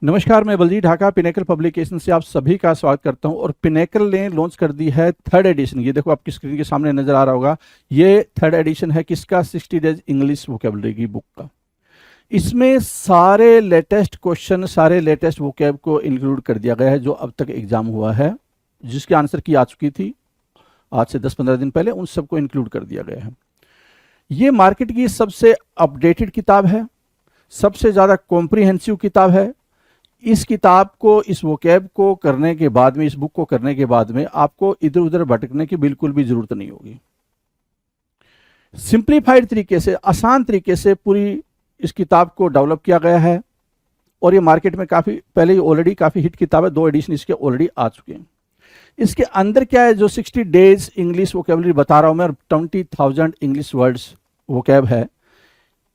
नमस्कार, मैं Baljeet Dhaka pinnacle publication से आप सभी का स्वागत करता हूं। और पिनेकल ने लॉन्च कर दी है थर्ड एडिशन। ये देखो आपकी स्क्रीन के सामने नजर आ रहा होगा। ये थर्ड एडिशन है किसका? 60 डेज इंग्लिश वोकेबलरी की बुक का। इसमें सारे लेटेस्ट क्वेश्चन, सारे लेटेस्ट वोकेब को इंक्लूड कर दिया गया है जो अब तक एग्जाम हुआ है, जिसकी आंसर की आ चुकी थी आज से 10-15 दिन पहले, उन सबको इंक्लूड कर दिया गया है। ये मार्केट की सबसे अपडेटेड किताब है, सबसे ज़्यादा कॉम्प्रिहेंसिव किताब है। इस किताब को, इस वोकैब को करने के बाद में, इस बुक को करने के बाद में आपको इधर उधर भटकने की बिल्कुल भी जरूरत नहीं होगी। सिंप्लीफाइड तरीके से, आसान तरीके से पूरी इस किताब को डेवलप किया गया है। और ये मार्केट में काफ़ी पहले ही ऑलरेडी काफ़ी हिट किताब है, 2 एडिशन इसके ऑलरेडी आ चुके हैं। इसके अंदर क्या है? जो 60 डेज इंग्लिश वोकेबलरी बता रहा हूं मैं, और 20,000 इंग्लिश वर्ड्स वोकैब है,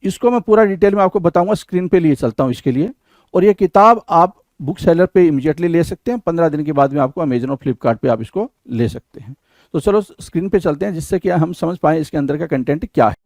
इसको मैं पूरा डिटेल में आपको बताऊंगा। स्क्रीन पे लिए चलता हूं इसके लिए। और ये किताब आप बुक सेलर पे इमीडिएटली ले सकते हैं। 15 दिन के बाद में आपको अमेजन और फ्लिपकार्ट पे आप इसको ले सकते हैं। तो चलो स्क्रीन पे चलते हैं, जिससे कि हम समझ पाएं इसके अंदर का कंटेंट क्या है।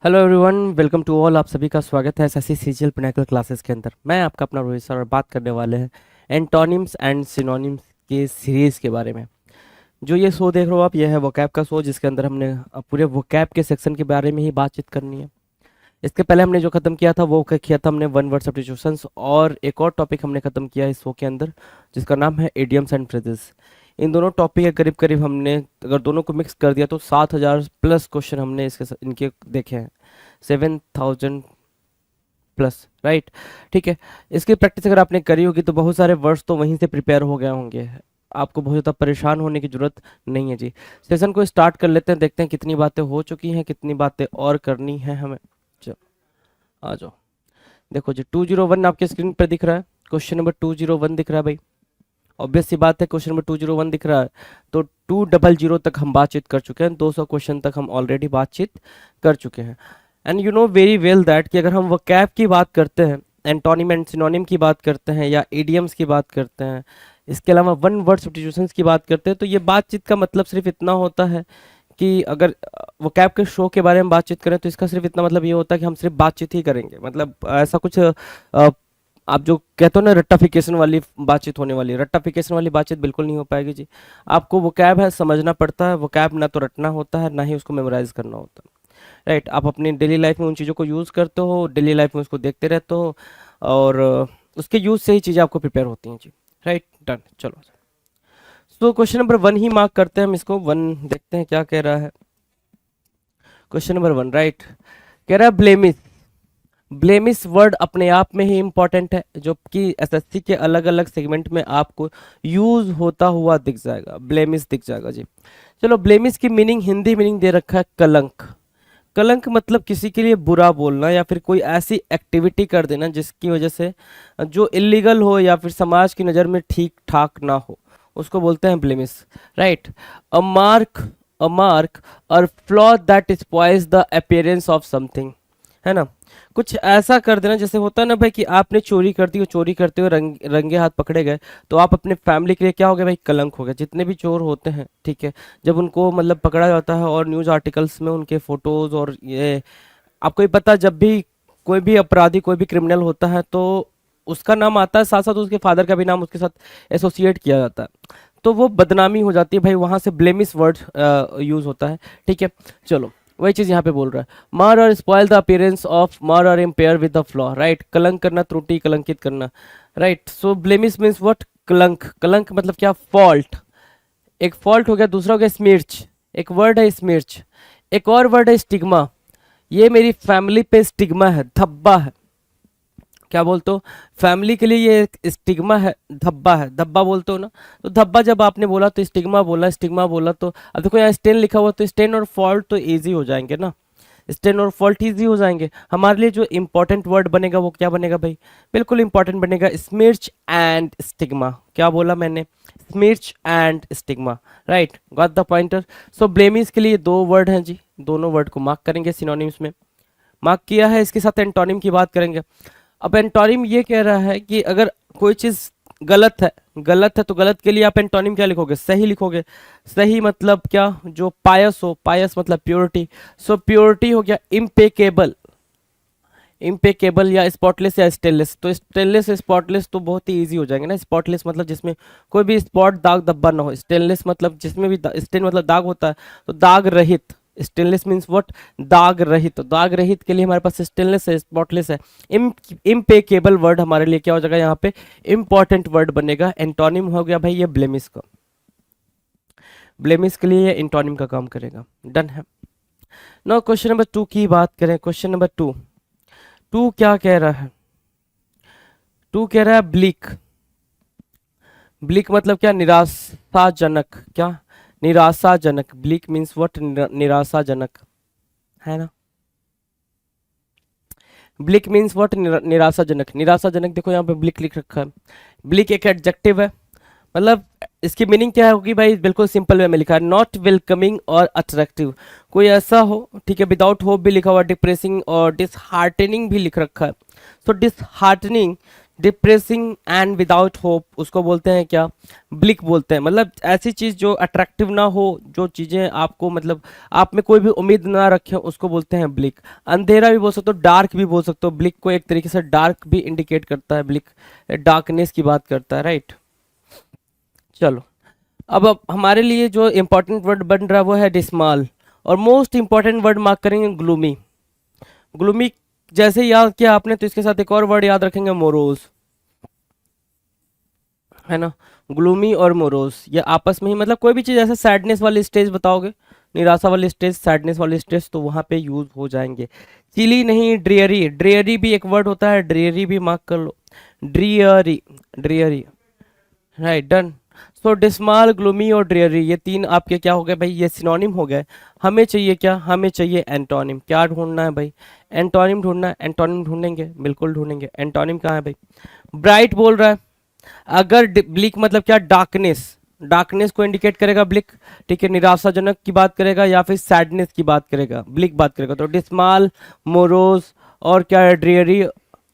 Hello everyone, welcome to all. आप सभी का स्वागत है एसएससी सीजीएल पिनेकल क्लासेस के अंदर। मैं आपका अपना रोहित सर और बात करने वाले हैं एंटोनिम्स एंड सिनोनिम्स के सीरीज़ के बारे में। जो ये शो देख रहे हो आप, ये है वोकैब का शो, जिसके अंदर हमने पूरे वोकैब के सेक्शन के बारे में ही बातचीत करनी है। इसके पहले हमने जो ख़त्म किया था वो किया था हमने वन वर्ड सब्स्टिट्यूशंस, और एक और टॉपिक हमने ख़त्म किया इस शो के अंदर जिसका नाम है इडियम्स एंड फ्रेजेस। इन दोनों टॉपिक के करीब करीब हमने अगर दोनों को मिक्स कर दिया तो 7,000 प्लस क्वेश्चन हमने इनके देखे हैं, 7,000 प्लस, राइट। ठीक है, इसकी प्रैक्टिस अगर आपने करी होगी तो बहुत सारे वर्ड्स तो वहीं से प्रिपेयर हो गए होंगे। आपको बहुत ज़्यादा परेशान होने की ज़रूरत नहीं है जी। सेशन को स्टार्ट कर लेते हैं, देखते हैं कितनी बातें हो चुकी हैं, कितनी बातें और करनी है हमें। चलो आ जाओ। देखो जी, 201 आपके स्क्रीन पर दिख रहा है। क्वेश्चन नंबर 201 दिख रहा है भाई। ऑब्वियस सी बात है, क्वेश्चन नंबर 201 दिख रहा है तो 200 तक हम बातचीत कर चुके हैं, 200 क्वेश्चन तक हम ऑलरेडी बातचीत कर चुके हैं। And you know very well that कि अगर हम वोकैब की बात करते हैं, एंटोनिम एंड सिनोनिम की बात करते हैं, या इडियम्स की बात करते हैं, इसके अलावा वन वर्ड सब्स्टिट्यूशंस की बात करते हैं, तो ये बातचीत का मतलब सिर्फ इतना होता है कि अगर वोकैब के शो के बारे में बातचीत करें तो इसका सिर्फ इतना मतलब ये होता है कि हम सिर्फ बातचीत ही करेंगे। मतलब ऐसा कुछ आप जो कहते हो ना रट्टाफिकेशन वाली बातचीत होने वाली, रट्टाफिकेशन वाली बातचीत बिल्कुल नहीं हो पाएगी जी। आपको वोकैब है समझना पड़ता है, वोकैब ना तो रटना होता है ना ही उसको मेमोराइज करना होता है, राइट। आप अपनी डेली लाइफ में उन चीज़ों को यूज़ करते हो, डेली लाइफ में उसको देखते रहते हो, और उसके यूज़ से ही चीज़ें आपको प्रिपेयर होती हैं जी, राइट। डन, चलो। सो क्वेश्चन नंबर 1 ही मार्क करते हैं हम इसको। 1 देखते हैं क्या कह रहा है। क्वेश्चन नंबर 1, राइट, कह रहा है ब्लेमिश। ब्लेमिश वर्ड अपने आप में ही इंपॉर्टेंट है, जो कि एसएससी के अलग अलग सेगमेंट में आपको यूज होता हुआ दिख जाएगा, ब्लेमिश दिख जाएगा जी। चलो, ब्लेमिश की मीनिंग, हिंदी मीनिंग दे रखा है कलंक। कलंक मतलब किसी के लिए बुरा बोलना या फिर कोई ऐसी एक्टिविटी कर देना जिसकी वजह से जो इलीगल हो या फिर समाज की नज़र में ठीक ठाक ना हो, उसको बोलते हैं ब्लेमिश, राइट। अ मार्क और flaw that spoils the appearance of something, है ना। कुछ ऐसा कर देना, जैसे होता है ना भाई कि आपने चोरी कर दी, चोरी करते हुए रंगे हाथ पकड़े गए, तो आप अपने फैमिली के लिए क्या हो गए भाई? कलंक हो गया। जितने भी चोर होते हैं, ठीक है, जब उनको मतलब पकड़ा जाता है और न्यूज़ आर्टिकल्स में उनके फोटोज़ और ये, आपको ही पता, जब भी कोई भी अपराधी, कोई भी क्रिमिनल होता है तो उसका नाम आता है, साथ साथ उसके फादर का भी नाम उसके साथ एसोसिएट किया जाता है, तो वो बदनामी हो जाती है भाई। वहाँ से ब्लेमिश वर्ड यूज़ होता है, ठीक है। चलो, वही चीज़ यहाँ पे बोल रहा है, मार और स्पॉइल द अपीयरेंस ऑफ, मार और empire with the flaw, right. कलंक करना, त्रुटि, कलंकित करना, right. So blemish means what? कलंक। कलंक मतलब क्या? फॉल्ट। एक फॉल्ट हो गया, दूसरा हो गया स्मिर्च, एक वर्ड है स्मिर्च, एक और वर्ड है स्टिग्मा। ये मेरी फैमिली पे स्टिग्मा है, धब्बा है, क्या बोलते हो, फैमिली के लिए ये एक स्टिग्मा है, धब्बा है, धब्बा बोलते हो ना। तो धब्बा जब आपने बोला तो स्टिग्मा बोला, स्टिग्मा बोला तो अब देखो यहाँ स्टेन लिखा हुआ, तो स्टेन और फॉल्ट तो इजी हो जाएंगे ना, स्टेन और फॉल्ट इजी हो जाएंगे। हमारे लिए जो इंपॉर्टेंट वर्ड बनेगा वो क्या बनेगा भाई, बिल्कुल इंपॉर्टेंट बनेगा स्मिर्च एंड स्टिग्मा। क्या बोला मैंने, smirch and stigma, right, got the pointer. So blemish के लिए दो वर्ड हैं जी, दोनों वर्ड को मार्क करेंगे सिनोनिम्स में, मार्क किया है। इसके साथ एंटोनिम की बात करेंगे। अब एंटोनिम ये कह रहा है कि अगर कोई चीज़ गलत है, गलत है तो गलत के लिए आप एंटोनिम क्या लिखोगे, सही लिखोगे। सही मतलब क्या, जो पायस हो, पायस मतलब प्योरिटी। सो प्योरिटी हो गया इम्पेकेबल, इम्पेकेबल या स्पॉटलेस या स्टेनलेस। तो स्टेनलेस स्पॉटलेस तो बहुत ही इजी हो जाएंगे ना। स्पॉटलेस मतलब जिसमें कोई भी स्पॉट दाग धब्बा ना हो, स्टेनलेस मतलब जिसमें भी स्टेन मतलब दाग होता है, तो दाग रहित। स्टेनलेस मीन्स व्हाट, दाग रहित। तो दाग रहित के लिए हमारे पास स्टेनलेस है, स्पॉटलेस है। इम्पेकेबल वर्ड हमारे लिए क्या हो जाएगा, यहाँ पे इंपॉर्टेंट वर्ड बनेगा। एंटोनिम हो गया भाई ये ब्लेमिश का, ब्लेमिश के लिए ये एंटोनिम का काम करेगा। डन है। नो क्वेश्चन नंबर 2 की बात करें। क्वेश्चन नंबर 2, टू क्या कह रहा है, टू कह रहा है ब्लिक। ब्लिक मतलब क्या, निराशाजनक। क्या, निराशाजनक। ब्लिक मीन्स व्हाट, निराशाजनक, है ना। ब्लिक मीन्स व्हाट, निराशाजनक। निराशाजनक देखो यहाँ पे ब्लिक लिख रखा है। ब्लिक एक एडजेक्टिव है, मतलब इसकी मीनिंग क्या होगी भाई, बिल्कुल सिंपल वे में लिखा है, नॉट वेलकमिंग और अट्रैक्टिव। कोई ऐसा हो, ठीक है, विदाउट होप भी लिखा हुआ, डिप्रेसिंग और डिसहार्टनिंग भी लिख रखा है। तो disheartening, depressing and without hope, उसको बोलते हैं क्या, ब्लिक बोलते हैं। मतलब ऐसी चीज़ जो अट्रैक्टिव ना हो, जो चीज़ें आपको मतलब आप में कोई भी उम्मीद ना रखे, उसको बोलते हैं ब्लिक। अंधेरा भी बोल सकते हो, डार्क भी बोल सकते हो। ब्लिक को एक तरीके से डार्क भी इंडिकेट करता है, ब्लिक डार्कनेस की बात करता है, राइट। चलो अब हमारे लिए जो इंपॉर्टेंट वर्ड बन रहा है वो है डिस्माल, और मोस्ट इंपॉर्टेंट वर्ड मार्क करेंगे ग्लूमी। ग्लूमी जैसे याद किया आपने तो इसके साथ एक और वर्ड याद रखेंगे, मोरोज, है ना। ग्लूमी और मोरोज ये आपस में ही, मतलब कोई भी चीज़ ऐसे सैडनेस वाली स्टेज बताओगे, निराशा वाली स्टेज, सैडनेस वाली स्टेज, तो वहाँ पे यूज हो जाएंगे। चिली नहीं, ड्रियरी। ड्रियरी भी एक वर्ड होता है, ड्रियरी भी मार्क कर लो, ड्रियरी, ड्रियरी, राइट, डन। सो डिस्माल, ग्लूमी और ड्रियरी ये तीन आपके क्या हो गए भाई, ये सिनोनिम हो गए। हमें चाहिए क्या, हमें चाहिए एंटोनिम। क्या ढूंढना है भाई, एंटोनिम ढूंढना है। एंटोनिम ढूंढेंगे, बिल्कुल ढूंढेंगे। एंटोनिम कहाँ है भाई, ब्राइट बोल रहा है। अगर ब्लिक मतलब क्या, डार्कनेस, डार्कनेस को इंडिकेट करेगा ब्लिक, ठीक है। निराशाजनक की बात करेगा या फिर सैडनेस की बात करेगा, ब्लिक बात करेगा। तो डिस्माल, मोरोज और क्या है, ड्रियरी,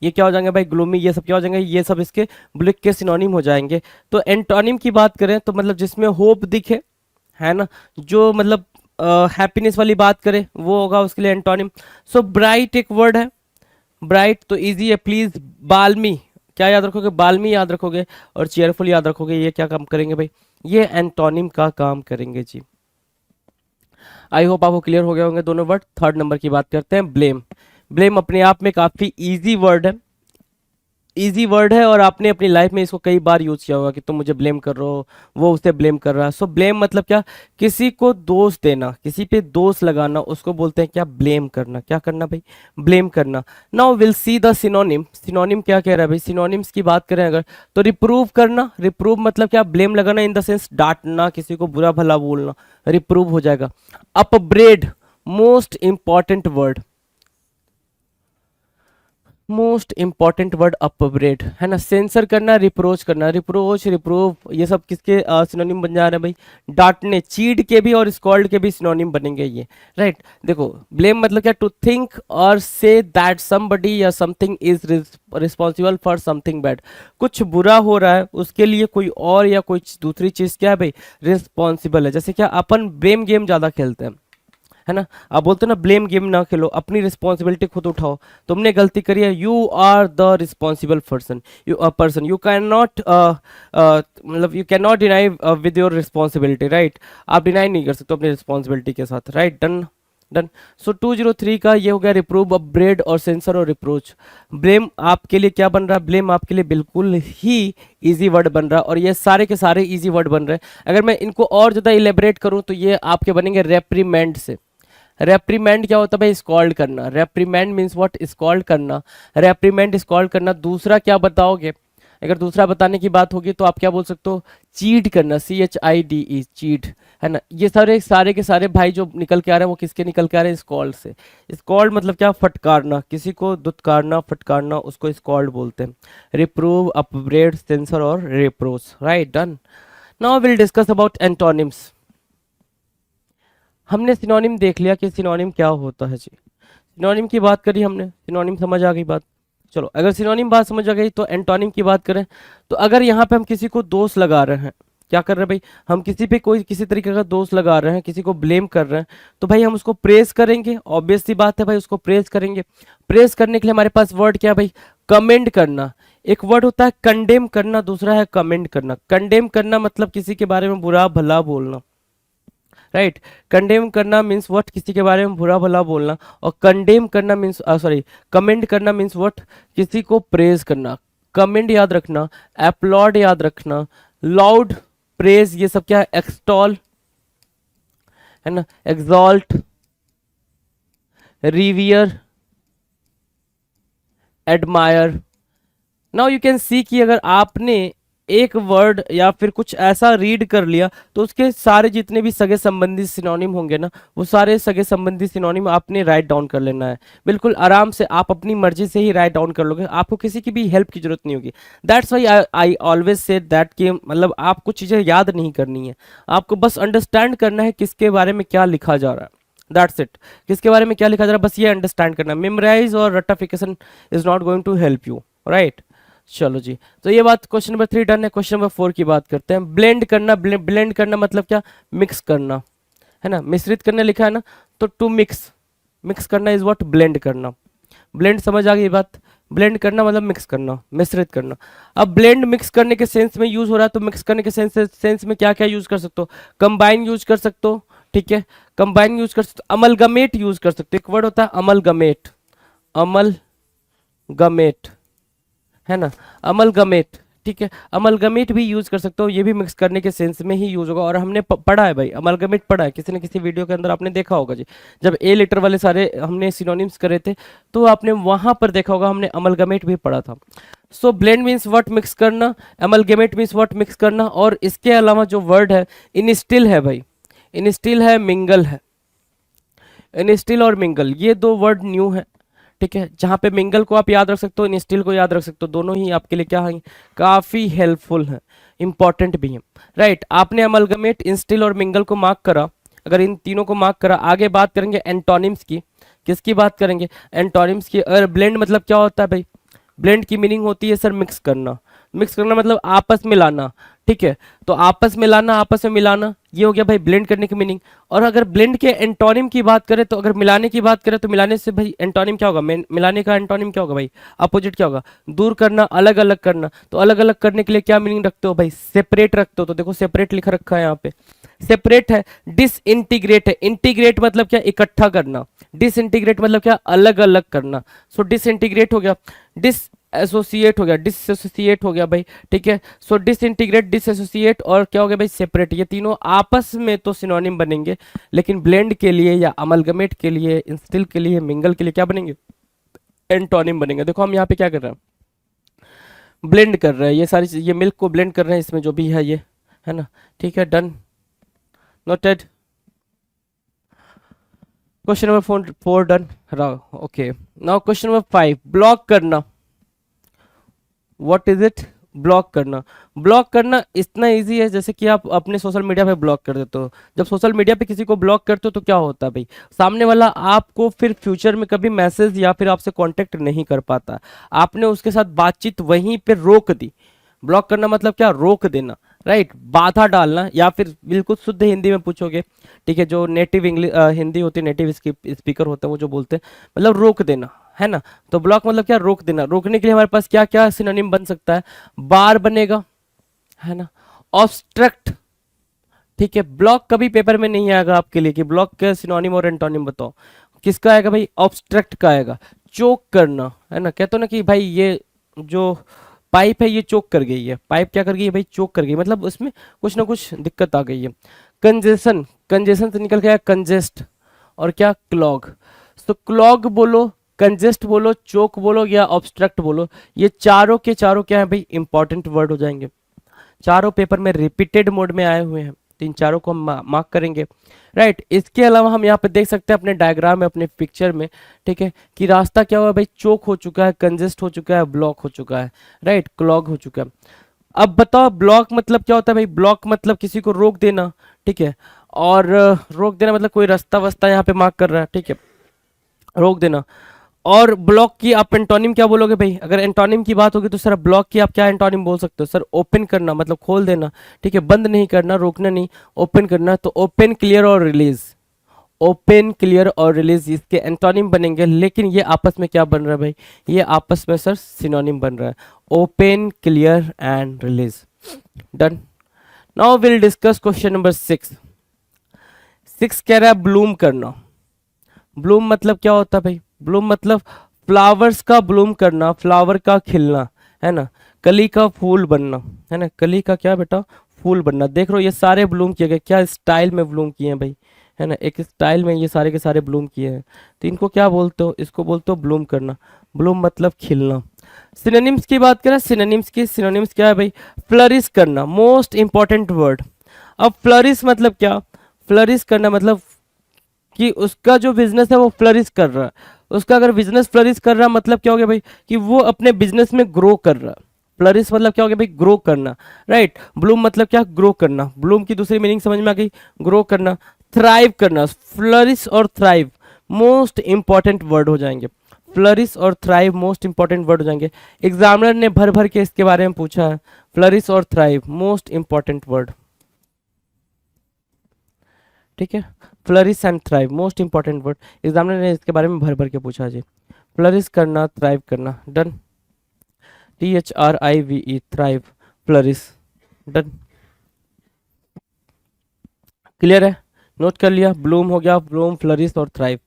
ये क्या हो जाएंगे भाई, ग्लूमी, ये सब क्या हो जाएंगे, ये सब इसके ब्लिक के सिनोनिम हो जाएंगे। तो एंटोनिम की बात करें तो मतलब जिसमें होप दिखे, है ना, जो मतलब हैप्पीनेस वाली बात करे वो होगा उसके लिए एंटोनिम। सो ब्राइट एक वर्ड है, ब्राइट तो इजी है, प्लीज। बाल्मी, क्या याद रखोगे, बाल्मी याद रखोगे, और चेयरफुल याद रखोगे। ये क्या काम करेंगे भाई, ये एंटोनिम का काम करेंगे जी। आई होप आपको क्लियर हो गए होंगे दोनों वर्ड। थर्ड नंबर की बात करते हैं, ब्लेम। ब्लेम अपने आप में काफी इजी वर्ड है, इजी वर्ड है, और आपने अपनी लाइफ में इसको कई बार यूज किया होगा कि तुम मुझे ब्लेम कर रहे हो, वो उसे ब्लेम कर रहा है। सो ब्लेम मतलब क्या, किसी को दोष देना, किसी पे दोष लगाना, उसको बोलते हैं क्या, ब्लेम करना। क्या करना भाई, ब्लेम करना। Now will see the synonym. Synonym क्या कह रहा है भाई, सिनोनिम्स की बात करें अगर तो रिप्रूव करना। रिप्रूव मतलब क्या, ब्लेम लगाना इन द सेंस डांटना, किसी को बुरा भला बोलना, रिप्रूव हो जाएगा। Upbraid, most important word, most important word upbraid, है ना। सेंसर करना, रिप्रोच करना, रिप्रोच, रिप्रूव, ये सब किसके सिनोनिम बन जा रहे हैं भाई, डांटने, चीड़ के भी और स्कॉल्ड के भी सिनोनिम बनेंगे ये, राइट। देखो ब्लेम मतलब क्या, टू थिंक और से दैट समबडी या something is responsible for something bad. कुछ बुरा हो रहा है उसके लिए कोई और या कोई दूसरी चीज क्या है भाई, रिस्पॉन्सिबल है। जैसे क्या, अपन ब्लेम गेम ज्यादा खेलते हैं, है ना। आप बोलते हो ना, ब्लेम गेम ना खेलो, अपनी रिस्पॉन्सिबिलिटी खुद उठाओ। तुमने गलती करी है, you are the responsible person, you can not मतलब you can not deny with your responsibility, right. आप डिनाई नहीं कर सकते अपनी रिस्पॉन्सिबिलिटी के साथ, राइट, डन, डन। सो 203 का ये हो गया, रिप्रूव, अपग्रेड और सेंसर और रिप्रोच। ब्लेम आपके लिए क्या बन रहा है, ब्लेम आपके लिए बिल्कुल ही इजी वर्ड बन रहा है, और ये सारे के सारे इजी वर्ड बन रहे हैं। अगर मैं इनको और ज़्यादा इलेबरेट करूं तो ये आपके बनेंगे रेप्रीमेंड से। रेप्रीमेंड क्या होता है भाई? स्कॉल्ड करना। रेप्रीमेंड मीन्स व्हाट? स्कॉल्ड करना। रेप्रीमेंड स्कॉल्ड करना। दूसरा क्या बताओगे? अगर दूसरा बताने की बात होगी तो आप क्या बोल सकते हो? चीट करना, CHIDE, चीट, है ना। ये सारे सारे के सारे भाई जो निकल के आ रहे हैं वो किसके निकल के आ रहे हैं? स्कॉल्ड से। स्कॉल्ड मतलब क्या? फटकारना, किसी को दुत्कारना, फटकारना, उसको स्कॉल्ड बोलते हैं। रिप्रूव, अपग्रेड, सेंसर और reproach. Right, done. Now will discuss about antonyms. हमने सिनोनिम देख लिया कि सिनोनिम क्या होता है जी। सिनोनिम की बात करी हमने, सिनोनिम समझ आ गई बात। चलो, अगर सिनोनिम बात समझ आ गई तो एंटोनिम की बात करें। तो अगर यहाँ पे हम किसी को दोष लगा रहे हैं, क्या कर रहे हैं भाई? हम किसी पे कोई किसी तरीके का दोष लगा रहे हैं, किसी को ब्लेम कर रहे हैं, तो भाई हम उसको प्रेज करेंगे। ऑब्वियस सी बात है भाई, उसको प्रेज करेंगे। प्रेज करने के लिए हमारे पास वर्ड क्या है भाई? कमेंड करना। एक वर्ड होता है कंडेम करना, दूसरा है कमेंड करना। कंडेम करना मतलब किसी के बारे में बुरा भला बोलना। राइट, कंडेम करना मीन्स व्हाट? किसी के बारे में बुरा भला बोलना। और कंडेम करना मीन्स सॉरी, कमेंड करना मीन्स व्हाट? किसी को प्रेज करना। कमेंड याद रखना, अपलॉड याद रखना, लाउड, प्रेज, ये सब क्या है? एक्सटॉल, है ना, exalt, revere, admire. Now you can see कि अगर आपने एक वर्ड या फिर कुछ ऐसा रीड कर लिया तो उसके सारे जितने भी सगे संबंधी सिनोनिम होंगे ना, वो सारे सगे संबंधी सिनोनिम आपने राइट डाउन कर लेना है। बिल्कुल आराम से आप अपनी मर्जी से ही राइट डाउन कर लोगे, आपको किसी की भी हेल्प की जरूरत नहीं होगी। That's why I always said that कि मतलब आपको चीजें याद नहीं करनी है, आपको बस अंडरस्टैंड करना है किसके बारे में क्या लिखा जा रहा है। दैट्स इट, किसके बारे में क्या लिखा जा रहा है, बस ये अंडरस्टैंड करना। मेमोराइज और रट्टाफिकेशन is not going to help you. Right, चलो जी, तो ये बात क्वेश्चन नंबर 3 डन है। क्वेश्चन नंबर 4 की बात करते हैं। ब्लेंड करना। ब्लेंड करना मतलब क्या? मिक्स करना, है ना। मिश्रित करने लिखा है ना, तो टू मिक्स, मिक्स करना इज व्हाट? ब्लेंड करना। ब्लेंड समझ आ गई बात? ब्लेंड करना मतलब मिक्स करना, मिश्रित करना। अब ब्लेंड मिक्स करने के सेंस में यूज हो रहा है, तो मिक्स करने के सेंस में क्या क्या यूज कर सकते हो? कंबाइन यूज कर सकते हो, ठीक है, कंबाइन यूज कर सकते हो। अमलगमेट यूज कर सकते हो, एक वर्ड होता है अमलगमेट, अमलगमेट, है ना, अमलगमेट, ठीक है। अमलगमेट भी यूज कर सकते हो, ये भी मिक्स करने के सेंस में ही यूज होगा। और हमने पढ़ा है भाई, अमलगमेट पढ़ा है, किसी न किसी वीडियो के अंदर आपने देखा होगा जी। जब ए लेटर वाले सारे हमने सिनोनिम्स करे थे तो आपने वहां पर देखा होगा, हमने अमलगमेट भी पढ़ा था। सो ब्लेंड मीन्स व्हाट? मिक्स करना। Amalgamate means what? मिक्स करना। और इसके अलावा जो वर्ड है, इनस्टिल है भाई, इनस्टिल है, मिंगल है। इनस्टिल और मिंगल ये दो वर्ड न्यू है, ठीक है। जहां पे मिंगल को आप याद रख सकते हो, इंस्टिल को याद रख सकते हो, दोनों ही आपके लिए क्या है? काफी हेल्पफुल है, इंपॉर्टेंट भी है। राइट, आपने अमलगमेट, इंस्टिल और मिंगल को मार्क करा। अगर इन तीनों को मार्क करा, आगे बात करेंगे एंटोनिम्स की। किसकी बात करेंगे? एंटोनिम्स की। और ब्लेंड मतलब क्या होता है भाई? ब्लेंड की मीनिंग होती है सर मिक्स करना। मिक्स करना मतलब आपस में लाना, ठीक है। तो आपस में लाना, आपस में मिलाना, ये हो गया भाई ब्लेंड करने की मीनिंग। और अगर ब्लेंड के एंटोनिम की बात करें, तो अगर मिलाने की बात करें, तो मिलाने से भाई एंटोनिम क्या होगा? मिलाने का एंटोनिम क्या होगा भाई? अपोजिट क्या होगा? दूर करना, अलग अलग करना। तो अलग अलग करने के लिए क्या मीनिंग रखते हो भाई? सेपरेट रखते हो। तो देखो सेपरेट लिखा रखा है यहाँ पे, सेपरेट है। डिसइंटीग्रेट है, इंटीग्रेट मतलब क्या? इकट्ठा करना। डिसइंटीग्रेट मतलब क्या? अलग अलग करना। सो डिसइंटीग्रेट हो गया, डिस एसोसिएट हो गया, डिसएसोसिएट हो गया भाई, ठीक है। सो डिसइंटीग्रेट, डिसएसोसिएट और क्या हो गया भाई? सेपरेट। ये तीनों आपस में तो सिनोनिम बनेंगे, लेकिन ब्लेंड के लिए या अमलगमेट के लिए, इंस्टिल के लिए, मिंगल के लिए क्या बनेंगे? एंटोनिम बनेंगे। देखो हम यहाँ पे क्या कर रहे हैं? ब्लेंड कर रहे हैं, ये सारी चीज, ये मिल्क को ब्लेंड कर रहे हैं, इसमें जो भी है ये, है ना, ठीक है, done, noted. Question number 4 done रहा। Okay, now question number 5, block करना। What is it? ब्लॉक करना। ब्लॉक करना इतना इजी है जैसे कि आप अपने सोशल मीडिया पे ब्लॉक कर देते हो। जब सोशल मीडिया पे किसी को ब्लॉक करते हो तो क्या होता है भाई? सामने वाला आपको फिर फ्यूचर में कभी मैसेज या फिर आपसे कांटेक्ट नहीं कर पाता। आपने उसके साथ बातचीत वहीं पे रोक दी। ब्लॉक करना मतलब क्या? रोक देना, राइट, बाधा डालना। या फिर बिल्कुल शुद्ध हिंदी में पूछोगे, ठीक है, जो नेटिव इंग्लिश हिंदी होती है, नेटिव स्पीकर होते हैं वो जो बोलते हैं, मतलब रोक देना, है ना। तो ब्लॉक मतलब क्या? रोक देना। रोकने के लिए हमारे पास क्या क्या सिनोनिम बन सकता है? बार बनेगा, है ना, ऑब्स्ट्रक्ट, ठीक है। ब्लॉक कभी पेपर में नहीं आएगा आपके लिए कि ब्लॉक का सिनोनिम और एंटोनिम बताओ। किसका आएगा भाई? ऑब्स्ट्रक्ट का आएगा। चोक करना, है ना, कहते हो ना कि भाई ये जो पाइप है ये चोक कर गई है। पाइप क्या कर गई है भाई? चोक कर गई, मतलब उसमें कुछ ना कुछ दिक्कत आ गई है। कंजेशन, कंजेशन से निकल गया कंजेस्ट। और क्या क्लॉग। तो क्लॉग बोलो, कंजेस्ट बोलो, चोक बोलो या ऑब्स्ट्रक्ट बोलो, ये चारों के चारों क्या है भाई, इंपॉर्टेंट वर्ड हो जाएंगे। चारों पेपर में रिपीटेड मोड में आए हुए हैं, तो इन चारों को हम मार्क करेंगे। राइट, इसके अलावा हम यहाँ पे देख सकते हैं अपने डायग्राम में, अपने पिक्चर में, ठीक है, कि रास्ता क्या हुआ भाई, चोक हो चुका है, कंजेस्ट हो चुका है, ब्लॉक हो चुका है, राइट, क्लॉग हो चुका है। अब बताओ ब्लॉक मतलब क्या होता है भाई, ब्लॉक मतलब किसी को रोक देना, ठीक है, और रोक देना मतलब कोई रास्ता वस्ता यहाँ पे मार्क कर रहा है, ठीक है, रोक देना। और ब्लॉक की आप एंटोनिम क्या बोलोगे भाई, अगर एंटोनिम की बात होगी तो सर ब्लॉक की आप क्या एंटोनिम बोल सकते हो, सर ओपन करना मतलब खोल देना, ठीक है, बंद नहीं करना, रोकना नहीं, ओपन करना, तो ओपन, क्लियर और रिलीज, ओपन, क्लियर और रिलीज इसके एंटोनिम बनेंगे। लेकिन ये आपस में क्या बन रहा है भाई, ये आपस में सर सिनोनिम बन रहा है, open, clear and release. Done. Now will discuss question number 6। 6 कह रहा है ब्लूम करना। ब्लूम मतलब क्या होता है भाई, ब्लूम मतलब फ्लावर्स का ब्लूम करना, फ्लावर का खिलना, है ना, कली का फूल बनना, है ना, कली का क्या बेटा, फूल बनना। देख रहे हो ये सारे ब्लूम किए गए, क्या स्टाइल में ब्लूम किए हैं भाई, है ना, एक स्टाइल में ये सारे के सारे ब्लूम किए हैं। तो इनको क्या बोलते हो, इसको बोलते हो ब्लूम करना। ब्लूम मतलब खिलना। सिनोनिम्स की बात करें, सिनोनिम्स क्या है भाई, फ्लरिश करना, मोस्ट इंपॉर्टेंट वर्ड। अब फ्लरिश मतलब क्या, फ्लरिश करना मतलब कि उसका जो बिजनेस है वो फ्लरिश कर रहा है। उसका अगर बिजनेस फ्लरिश कर रहा है मतलब क्या हो गया भाई, कि वो अपने बिजनेस में ग्रो कर रहा है। फ्लरिश मतलब क्या हो गया भाई, ग्रो करना, राइट। ब्लूम मतलब क्या, ग्रो करना। ब्लूम की दूसरी मीनिंग समझ में आ गई, ग्रो करना। थ्राइव करना, फ्लरिश और थ्राइव मोस्ट इंपॉर्टेंट वर्ड हो जाएंगे। फ्लरिश और थ्राइव मोस्ट इंपॉर्टेंट वर्ड हो जाएंगे। एग्जामिनर ने भर भर के इसके बारे में पूछा है, फ्लरिश और थ्राइव मोस्ट इंपॉर्टेंट वर्ड, ठीक है, flourish and thrive most important word. Examiner ने इसके बारे में भर भर के पूछा जी, फ्लरिश करना, थ्राइव करना। Done, THRIVE, thrive, flourish. Done, clear है, नोट कर लिया, ब्लूम हो गया, ब्लूम, फ्लरिश और थ्राइव।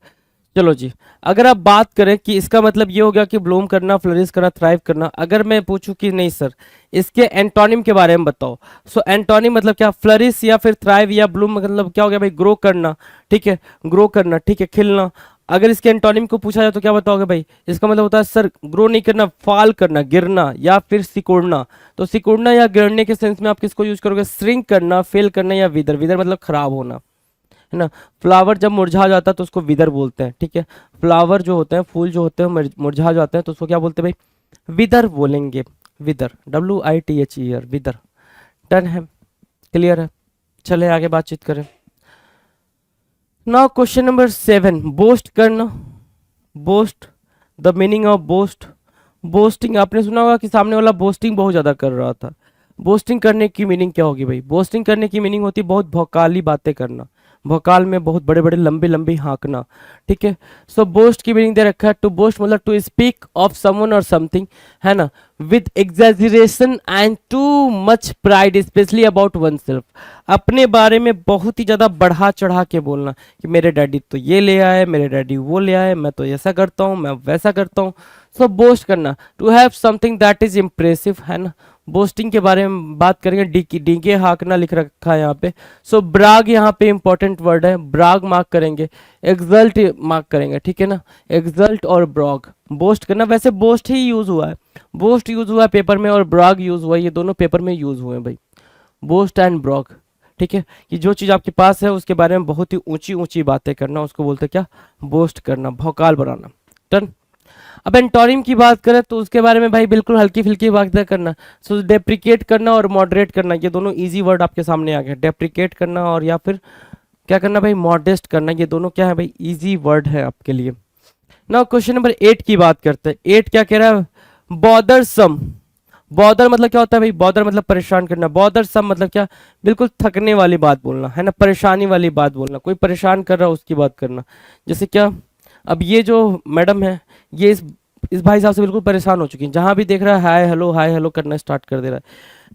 चलो जी, अगर आप बात करें कि इसका मतलब ये हो गया कि ब्लूम करना, फ्लरिश करना, थ्राइव करना, अगर मैं पूछूं कि नहीं सर इसके एंटोनिम के बारे में बताओ, सो एंटोनिम मतलब क्या, फ्लरिश या फिर थ्राइव या ब्लूम मतलब क्या हो गया भाई, ग्रो करना, ठीक है, ग्रो करना, ठीक है, खिलना। अगर इसके एंटोनिम को पूछा जाए तो क्या बताओगे भाई, इसका मतलब होता है सर ग्रो नहीं करना, फॉल करना, गिरना, या फिर सिकुड़ना। तो सिकुड़ना या गिरने के सेंस में आप किसको यूज करोगे, श्रिंक करना, फेल करना, या विदर। विदर मतलब खराब होना, है ना। फ्लावर जब मुरझा जाता है तो उसको विदर बोलते हैं, ठीक है। फ्लावर जो होते हैं, फूल जो होते हैं मुरझा जाते हैं तो उसको क्या बोलते हैं भाई, विदर बोलेंगे, विदर, WITHER, विदर। डन है, क्लियर है, चले आगे बातचीत करें। नाउ क्वेश्चन नंबर 7, बोस्ट करना। Boast, the meaning of boast. Boasting आपने सुना होगा कि सामने वाला बोस्टिंग बहुत ज्यादा कर रहा था। बोस्टिंग करने की मीनिंग क्या होगी भाई, बोस्टिंग करने की मीनिंग होती है बहुत भौकाली बातें करना, भौकाल में बहुत बड़े बड़े लंबे लंबे हाँकना, ठीक है। सो बोस्ट की मीनिंग दे रखा है, टू बोस्ट मतलब टू स्पीक ऑफ समवन और समथिंग, है ना, with exaggeration and too much pride specially about one self. अपने बारे में बहुत ही ज्यादा बढ़ा चढ़ा के बोलना कि मेरे डैडी तो ये ले आए, मेरे डैडी वो ले आए, मैं तो ऐसा करता हूँ, मैं वैसा करता हूँ। सो बोस्ट करना, to have something that is impressive, है ना। बोस्टिंग के बारे में बात करेंगे, डींगे हाँकना लिख रखा है यहाँ पे। सो ब्राग यहाँ पे इंपॉर्टेंट वर्ड है, ब्राग मार्क करेंगे, एक्सल्ट मार्क करेंगे, ठीक है ना, एक्सल्ट और ब्राग। बोस्ट करना, वैसे बोस्ट ही यूज हुआ है, बोस्ट यूज हुआ है पेपर में और ब्राग यूज हुआ है, ये दोनों पेपर में यूज हुए हैं भाई, बोस्ट एंड ब्राग, ठीक है। कि जो चीज आपके पास है उसके बारे में बहुत ही ऊंची ऊंची बातें करना, उसको बोलते हैं क्या, बोस्ट करना, भौकाल बनाना। डन। अब एंटोनिम की बात करें तो उसके बारे में भाई बिल्कुल हल्की फुल्की बातें करना। सो डेप्रिकेट करना और मॉडरेट करना, ये दोनों इजी वर्ड आपके सामने आ गए। डेप्रिकेट करना और या फिर क्या करना भाई, मॉडेस्ट करना, ये दोनों क्या है भाई, इजी वर्ड है आपके लिए। नाउ क्वेश्चन नंबर 8 की बात करते हैं। 8 क्या कह रहा है, बॉदरसम। बॉदर मतलब क्या होता है भाई, बॉदर मतलब परेशान करना, बॉदरसम मतलब क्या, बिल्कुल थकने वाली बात बोलना, है ना, परेशानी वाली बात बोलना, कोई परेशान कर रहा है उसकी बात करना। जैसे क्या, अब ये जो मैडम है ये इस भाई साहब से बिल्कुल परेशान हो चुकी है, जहां भी देख रहा है हाय हेलो करना स्टार्ट कर दे रहा है।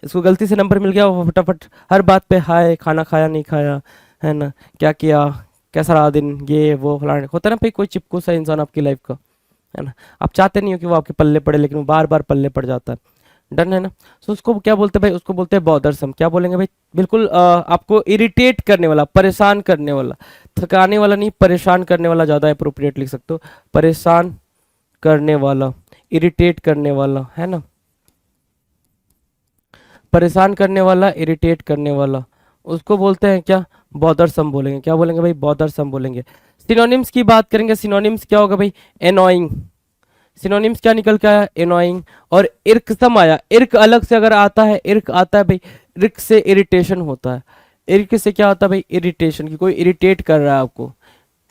इसको गलती से नंबर मिल गया, वो फटाफट हर बात पे हाय, खाना खाया नहीं खाया, है ना, क्या किया, कैसा रहा दिन, ये वो फलाने, होता है ना भाई कोई चिपकू सा इंसान आपकी लाइफ का, है ना। आप चाहते नहीं हो कि वो आपके पल्ले पड़े, लेकिन वो बार बार पल्ले पड़ जाता है। डन है ना। तो उसको क्या बोलते हैं भाई, उसको बोलते हैं बॉदरसम। क्या बोलेंगे भाई, बिल्कुल आपको इरिटेट करने वाला, परेशान करने वाला, थकाने वाला नहीं, परेशान करने वाला ज़्यादा अप्रोप्रिएट लिख सकते हो। परेशान करने वाला, इरिटेट करने वाला, है ना, परेशान करने वाला, इरिटेट करने वाला, उसको बोलते हैं क्या, बॉदरसम बोलेंगे। क्या बोलेंगे भाई, बॉदरसम बोलेंगे। सिनोनिम्स की बात करेंगे, सिनोनिम्स क्या होगा भाई, एनोइंग। सिनोनिम्स क्या निकल के आया, एनोइंग। और इर्कसम आया, इर्क अलग से अगर आता है, इर्क आता है भाई, इर्क से इरिटेशन होता है। इर्क से क्या होता है भाई, इरिटेशन, की कोई इरिटेट कर रहा है आपको,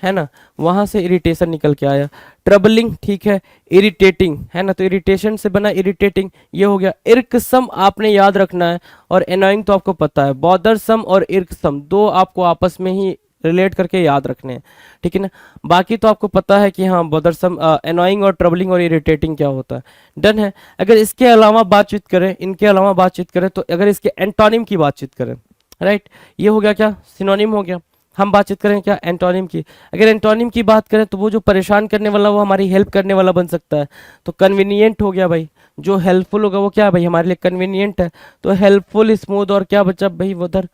है ना, वहां से इरिटेशन निकल के आया। ट्रबलिंग, ठीक है, इरिटेटिंग, है ना, तो इरिटेशन से बना इरिटेटिंग, ये हो गया। इर्कसम आपने याद रखना है, और एनोइंग तो आपको पता है। बॉदरसम और इर्कसम दो आपको आपस में ही रिलेट करके याद रखने हैं, ठीक है ना। बाकी तो आपको पता है कि हाँ, बॉदरसम, एनोइंग और ट्रबलिंग और इरिटेटिंग क्या होता है। डन है। अगर इसके अलावा बातचीत करें, इनके अलावा बातचीत करें, तो अगर इसके एंटोनिम की बातचीत करें, राइट, ये हो गया क्या, सिनोनिम हो गया। हम बातचीत करें क्या, एंटोनिम की। अगर एंटोनिम की बात करें तो वो जो परेशान करने वाला वो हमारी हेल्प करने वाला बन सकता है, तो कन्वीनियंट हो गया भाई। जो हेल्पफुल होगा वो क्या है भाई, हमारे लिए कन्वीनियंट है। तो हेल्पफुल, स्मूथ, और क्या बचा भाई उधर,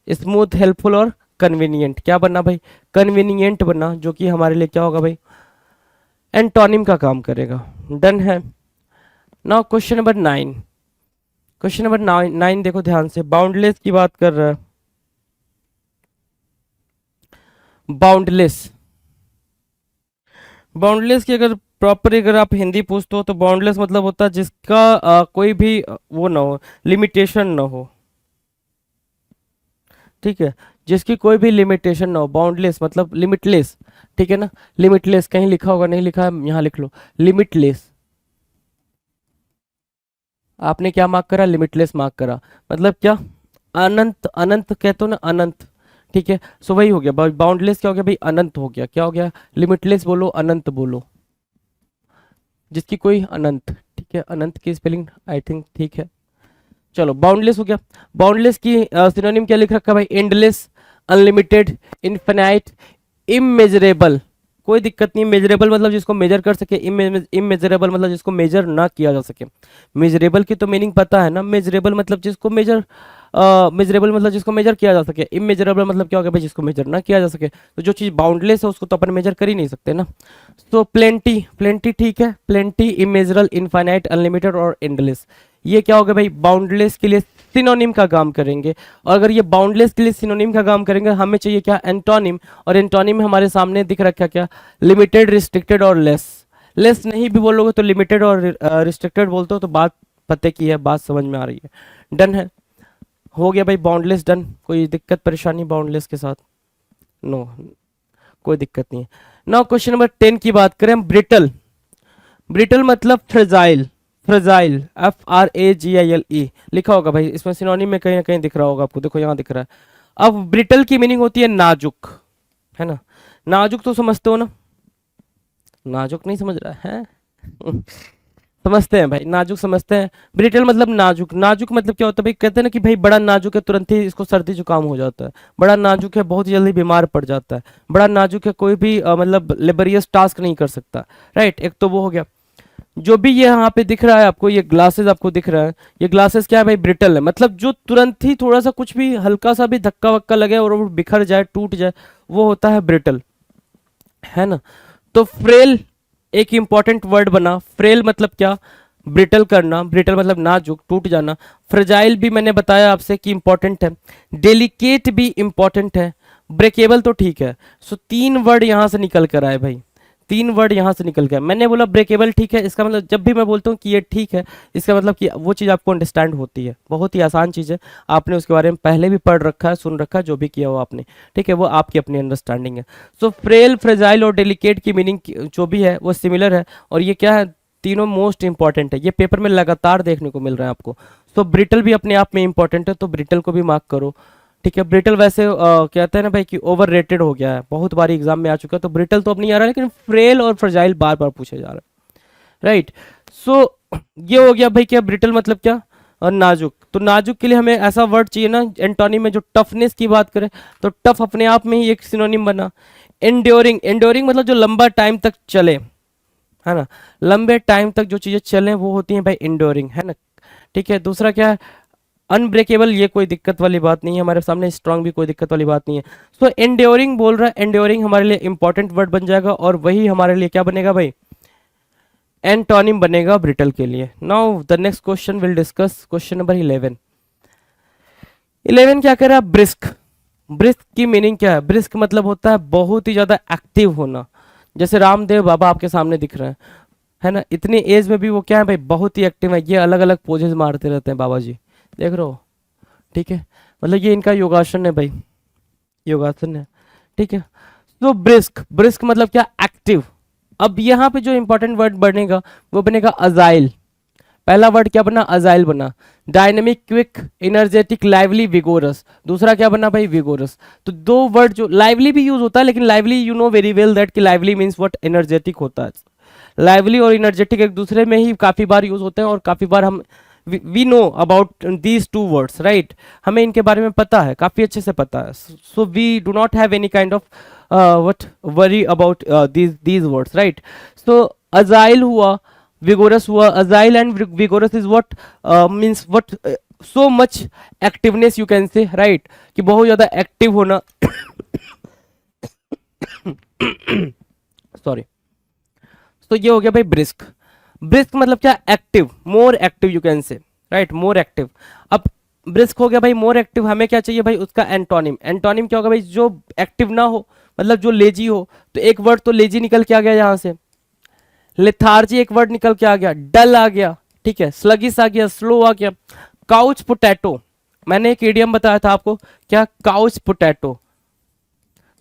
स्मूथ, हेल्पफुल और कन्वीनियंट, क्या बनना भाई, कन्वीनियंट बनना, जो कि हमारे लिए क्या होगा भाई, एंटोनिम का काम करेगा। डन है। Now question number 9। Question number 9 देखो ध्यान से, बाउंडलेस की बात कर रहा है। बाउंडलेस, बाउंडलेस की अगर प्रॉपर अगर आप हिंदी पूछते हो तो बाउंडलेस मतलब होता है जिसका कोई भी वो ना हो, लिमिटेशन ना हो, ठीक है, जिसकी कोई भी लिमिटेशन ना हो। बाउंडलेस मतलब लिमिटलेस, ठीक है ना। लिमिटलेस कहीं लिखा होगा, नहीं लिखा है, यहाँ लिख लो, लिमिटलेस। आपने क्या मार्क करा, लिमिटलेस मार्क करा, मतलब क्या, अनंत, अनंत कहते हो ना, अनंत, ठीक है। सो वही हो गया बाउंडलेस, क्या हो गया भाई, अनंत हो गया। क्या हो गया, लिमिटलेस बोलो, अनंत बोलो, जिसकी कोई अनंत, ठीक है, अनंत की स्पेलिंग आई थिंक ठीक है। चलो बाउंडलेस हो गया। बाउंडलेस की सिनोनिम क्या लिख रखा है भाई, एंडलेस, अनलिमिटेड, इनफिनाइट, इमेजरेबल। कोई दिक्कत नहीं, मेजरेबल मतलब जिसको मेजर कर सके, इमेजरेबल मतलब जिसको मेजर ना किया जा सके। मेजरेबल की तो मीनिंग पता है ना, मेजरेबल मतलब जिसको मेजर, मेजरेबल मतलब जिसको मेजर किया जा सके। इमेजरेबल मतलब क्या हो गया भाई, जिसको मेजर ना किया जा सके। तो जो चीज़ बाउंडलेस है उसको तो अपन मेजर कर ही नहीं सकते ना। तो प्लेंटी, प्लेंटी ठीक है, प्लेंटी, इमेजरल, इनफाइनाइट, अनलिमिटेड और एंडलेस, ये क्या होगा भाई, बाउंडलेस के लिए सिनोनिम का काम करेंगे। और अगर ये बाउंडलेस के लिए सिनोनिम का काम करेंगे, हमें चाहिए क्या, एंटोनिम। और एंटोनिम हमारे सामने दिख रखा क्या, लिमिटेड, रिस्ट्रिक्टेड और लेस। लेस नहीं भी बोलोगे तो लिमिटेड और रिस्ट्रिक्टेड बोलते हो तो बात पते की है, बात समझ में आ रही है। डन है, हो गया भाई बाउंडलेस डन। कोई दिक्कत परेशानी बाउंडलेस के साथ, नो, कोई दिक्कत नहीं है। नाउ क्वेश्चन नंबर 10 की बात करें, ब्रिटल। ब्रिटल मतलब फ्रेजाइल, फ्रेजाइल, FRAGILE लिखा होगा भाई, इसमें सिनोनिम में कहीं ना कहीं दिख रहा होगा आपको, देखो यहाँ दिख रहा है। अब ब्रिटल की मीनिंग होती है नाजुक, है ना। नाजुक तो समझते हो ना, नाजुक नहीं समझ रहा है समझते हैं भाई, नाजुक समझते हैं। ब्रिटल मतलब नाजुक, नाजुक मतलब क्या होता है भाई, कहते हैं ना कि भाई बड़ा नाजुक है, तुरंत ही इसको सर्दी जुकाम हो जाता है। बड़ा नाजुक है, बहुत जल्दी बीमार पड़ जाता है। बड़ा नाजुक है, कोई भी मतलब लेबरियस टास्क नहीं कर सकता, राइट, एक तो वो हो गया। जो भी ये यहाँ पे दिख रहा है आपको, ये ग्लासेस आपको दिख रहा है, ये ग्लासेस क्या है भाई, ब्रिटल है, मतलब जो तुरंत ही थोड़ा सा कुछ भी हल्का सा भी धक्का वक्का लगे और वो बिखर जाए, टूट जाए, वो होता है ब्रिटल, है ना। तो फ्रेल एक इंपॉर्टेंट वर्ड बना, फ्रेल मतलब क्या, ब्रिटल करना, ब्रिटल मतलब नाजुक, टूट जाना। फ्रेजाइल भी मैंने बताया आपसे कि इंपॉर्टेंट है, डेलिकेट भी इंपॉर्टेंट है, ब्रेकेबल तो ठीक है। सो 3 वर्ड यहां से निकल कर आए भाई, 3 वर्ड यहां से निकल गया। मैंने बोला ब्रेकेबल ठीक है, इसका मतलब जब भी मैं बोलता हूँ कि ये ठीक है, इसका मतलब कि वो चीज़ आपको अंडरस्टैंड होती है, बहुत ही आसान चीज़ है, आपने उसके बारे में पहले भी पढ़ रखा है, सुन रखा है, जो भी किया हो आपने, ठीक है, वो आपकी अपनी अंडरस्टैंडिंग है। सो फ्रेल, फ्रेजाइल और डेलिकेट की मीनिंग जो भी है वो सिमिलर है, और ये क्या है, तीनों मोस्ट इंपॉर्टेंट है, ये पेपर में लगातार देखने को मिल रहा है आपको। सो ब्रिटल भी अपने आप में इंपॉर्टेंट है, तो ब्रिटल को भी मार्क करो, ठीक है। ब्रिटल वैसे कहते हैं ना भाई कि ओवर रेटेड हो गया है, बहुत बार एग्जाम में आ चुका है, तो ब्रिटल तो अब नहीं आ रहा है, लेकिन फ्रेल और फ्रेजाइल बार बार पूछे जा रहा है, राइट। सो ये हो गया भाई, क्या ब्रिटल मतलब क्या, और नाजुक। तो नाजुक के लिए हमें ऐसा वर्ड चाहिए ना एंटोनिम में, जो टफनेस की बात करें तो टफ अपने आप में ही एक सिनोनिम बना। एंड्योरिंग, एंड्योरिंग मतलब जो लंबा टाइम तक चले, है ना, लंबे टाइम तक जो चीजें चलें वो होती हैं भाई एंड्योरिंग, है ना। ठीक है। दूसरा क्या है, अनब्रेकेबल, ये कोई दिक्कत वाली बात नहीं है हमारे सामने, स्ट्रांग भी कोई दिक्कत वाली बात नहीं है। सो एंड्योरिंग बोल रहा है, एंड्योरिंग हमारे लिए इंपॉर्टेंट वर्ड बन जाएगा और वही हमारे लिए क्या बनेगा भाई, एंटोनिम बनेगा ब्रिटल के लिए। Now the next question will discuss question number 11। 11 क्या कह रहा है, ब्रिस्क। ब्रिस्क की मीनिंग क्या है, ब्रिस्क मतलब होता है बहुत ही ज्यादा एक्टिव होना। जैसे रामदेव बाबा आपके सामने दिख रहे हैं, है ना, इतनी एज में भी वो क्या है भाई, बहुत ही एक्टिव है। ये अलग अलग पोजेस मारते रहते हैं बाबा जी, देख रहे हो, ठीक है। मतलब ये इनका योगासन है भाई, योगासन है, ठीक है। तो ब्रिस्क, ब्रिस्क मतलब क्या, एक्टिव। अब यहाँ पे जो इंपॉर्टेंट वर्ड बनेगा वो बनेगा अजाइल। पहला वर्ड क्या बना, अजाइल बना। Dynamic, quick, energetic, lively, vigorous. दूसरा क्या बना भाई, विगोरस। तो दो वर्ड, जो लाइवली भी यूज होता है, लेकिन lively you know very well that कि लाइवली मीन्स व्हाट, एनर्जेटिक होता है। लाइवली और एनर्जेटिक एक दूसरे में ही काफी बार यूज होते हैं और काफी बार हम we know about these two words, right. हमें इनके बारे में पता है, काफी अच्छे से पता है। So we do not have any kind of what worry about these words, right. So agile हुआ, vigorous हुआ। agile and vigorous is what means what so much activeness you can say, right, कि बहुत ज्यादा active होना। Sorry. तो ये हो गया भाई ब्रिस्क। ब्रिस्क मतलब क्या, active, more active you can से, राइट, मोर एक्टिव। अब ब्रिस्क हो गया भाई मोर एक्टिव, हमें क्या चाहिए भाई, उसका एंटोनिम। एंटोनिम क्या होगा भाई, जो एक्टिव ना हो, मतलब जो लेजी हो। तो एक वर्ड तो लेजी निकल के आ गया यहाँ से, लेथार्जी एक वर्ड निकल के आ गया, डल आ गया, ठीक है, स्लगिस आ गया, स्लो आ गया। काउच पोटैटो, मैंने एक इडियम बताया था आपको, क्या, काउच पोटैटो।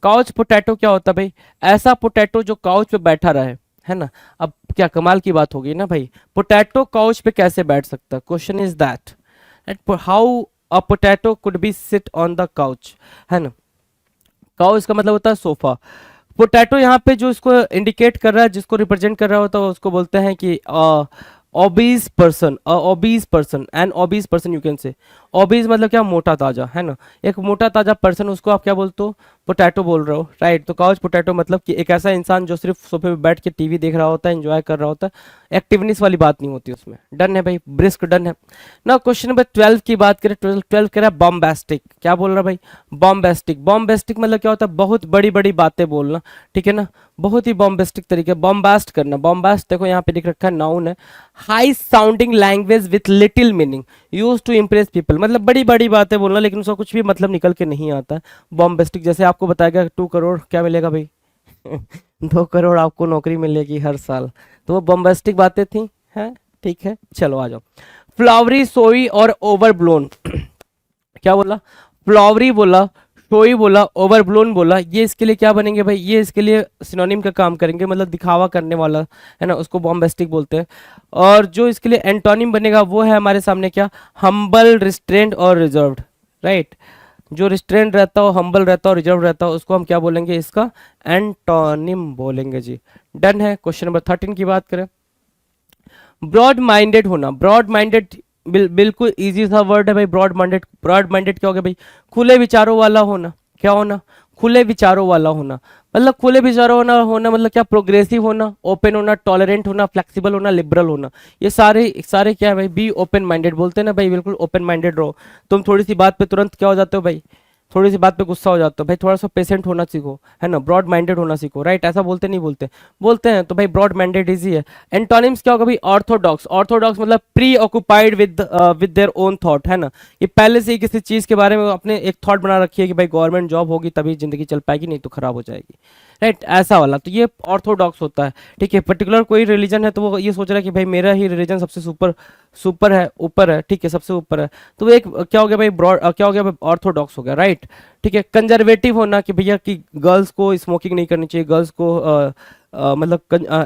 काउच पोटैटो क्या होता है भाई, ऐसा पोटैटो जो काउच पे बैठा रहे, है ना। अब क्या कमाल की बात होगी ना भाई, पोटैटो काउच पे कैसे बैठ सकता, question is that how a potato could be sit on the couch, है ना। काउच का मतलब होता है सोफा। पोटैटो यहाँ पे जो इसको इंडिकेट कर रहा है, जिसको रिप्रेजेंट कर रहा होता है, उसको बोलते हैं कि obese person, obese person, an obese person you can say. Obese मतलब क्या, मोटा ताजा, है ना, एक मोटा ताजा पर्सन, उसको आप क्या बोलते हो, पोटैटो बोल रहे हो, राइट। तो काउच पोटैटो मतलब कि एक ऐसा इंसान जो सिर्फ सोफे पे बैठ के टीवी देख रहा होता है, एंजॉय कर रहा होता है, एक्टिवनेस वाली बात नहीं होती उसमें। डन है भाई, ब्रिस्क डन है ना। क्वेश्चन नंबर 12 की बात करें, 12 कह रहा है बॉम्बास्टिक। क्या बोल रहा है भाई, बॉम्बास्टिक। बॉम्बास्टिक मतलब क्या होता है, बहुत बड़ी बड़ी बातें बोलना, ठीक है ना, बहुत ही बॉम्बास्टिक तरीके, बॉम्बास्ट करना। बॉम्बास्ट देखो यहाँ पे लिख रखा है, नाउन है। High sounding language with little meaning, use to impress people, मतलब बड़ी बड़ी बातें बोलना लेकिन उसका कुछ भी मतलब निकल के नहीं आता है। बॉम्बास्टिक, जैसे आपको बताया गया 2 करोड़ क्या मिलेगा भाई 2 करोड़ आपको नौकरी मिलेगी हर साल, तो वो बॉम्बास्टिक बातें थी, हैं, ठीक है। चलो आ जाओ। फ्लावरी, सोई और ओवरब्लोन क्या बोला, फ्लावरी बोला, शोई बोला, ओवरब्लोन बोला, ये इसके लिए क्या बनेंगे भाई, ये इसके लिए सिनोनिम का काम करेंगे, मतलब दिखावा करने वाला, है ना, उसको बॉम्बास्टिक बोलते हैं। और जो इसके लिए एंटोनिम बनेगा वो है हमारे सामने क्या, हम्बल, रिस्ट्रेंट और रिजर्व्ड, राइट। जो रिस्ट्रेंट रहता हो, हम्बल रहता हो, रिजर्व रहता हो, उसको हम क्या बोलेंगे, इसका एंटोनिम बोलेंगे जी। डन है। क्वेश्चन नंबर 13 की बात करें, ब्रॉड माइंडेड होना। ब्रॉड माइंडेड बिल्कुल इजी सा वर्ड है भाई, ब्रॉड माइंडेड। ब्रॉड माइंडेड क्या हो गया भाई, खुले विचारों वाला होना। क्या होना, खुले विचारों वाला होना। मतलब खुले विचारों होना मतलब क्या, प्रोग्रेसिव होना, ओपन होना, टॉलरेंट होना, फ्लेक्सिबल होना, लिबरल होना। ये सारे सारे क्या है भाई, बी ओपन माइंडेड बोलते हैं ना भाई, बिल्कुल ओपन माइंडेड रहो। तुम थोड़ी सी बात पे तुरंत क्या हो जाते हो भाई, थोड़ी सी बात पे गुस्सा हो जाता हो भाई, थोड़ा सा पेशेंट होना सीखो, है ना, ब्रॉड माइंडेड होना सीखो, राइट। ऐसा बोलते नहीं बोलते, बोलते हैं तो भाई ब्रॉड माइंडेड इजी है। एंटोनिम्स क्या होगा भाई, ऑर्थोडॉक्स। ऑर्थोडॉक्स मतलब pre occupied with their own thought, है ना, ये पहले से ही किसी चीज के बारे में अपने एक थॉट बना रखी है कि भाई गवर्नमेंट जॉब होगी तभी जिंदगी चल पाएगी, नहीं तो खराब हो जाएगी, राइट, ऐसा वाला। तो ये ऑर्थोडॉक्स होता है, ठीक है। पर्टिकुलर कोई रिलीजन है तो वो ये सोच रहा है कि भाई मेरा ही रिलीजन सबसे सुपर है, ऊपर है, ठीक है, सबसे ऊपर है, तो वो एक क्या हो गया भाई, ब्रॉड क्या हो गया भाई, ऑर्थोडॉक्स हो गया, राइट, ठीक है। कंजर्वेटिव होना कि भैया कि गर्ल्स को स्मोकिंग नहीं करनी चाहिए, गर्ल्स को मतलब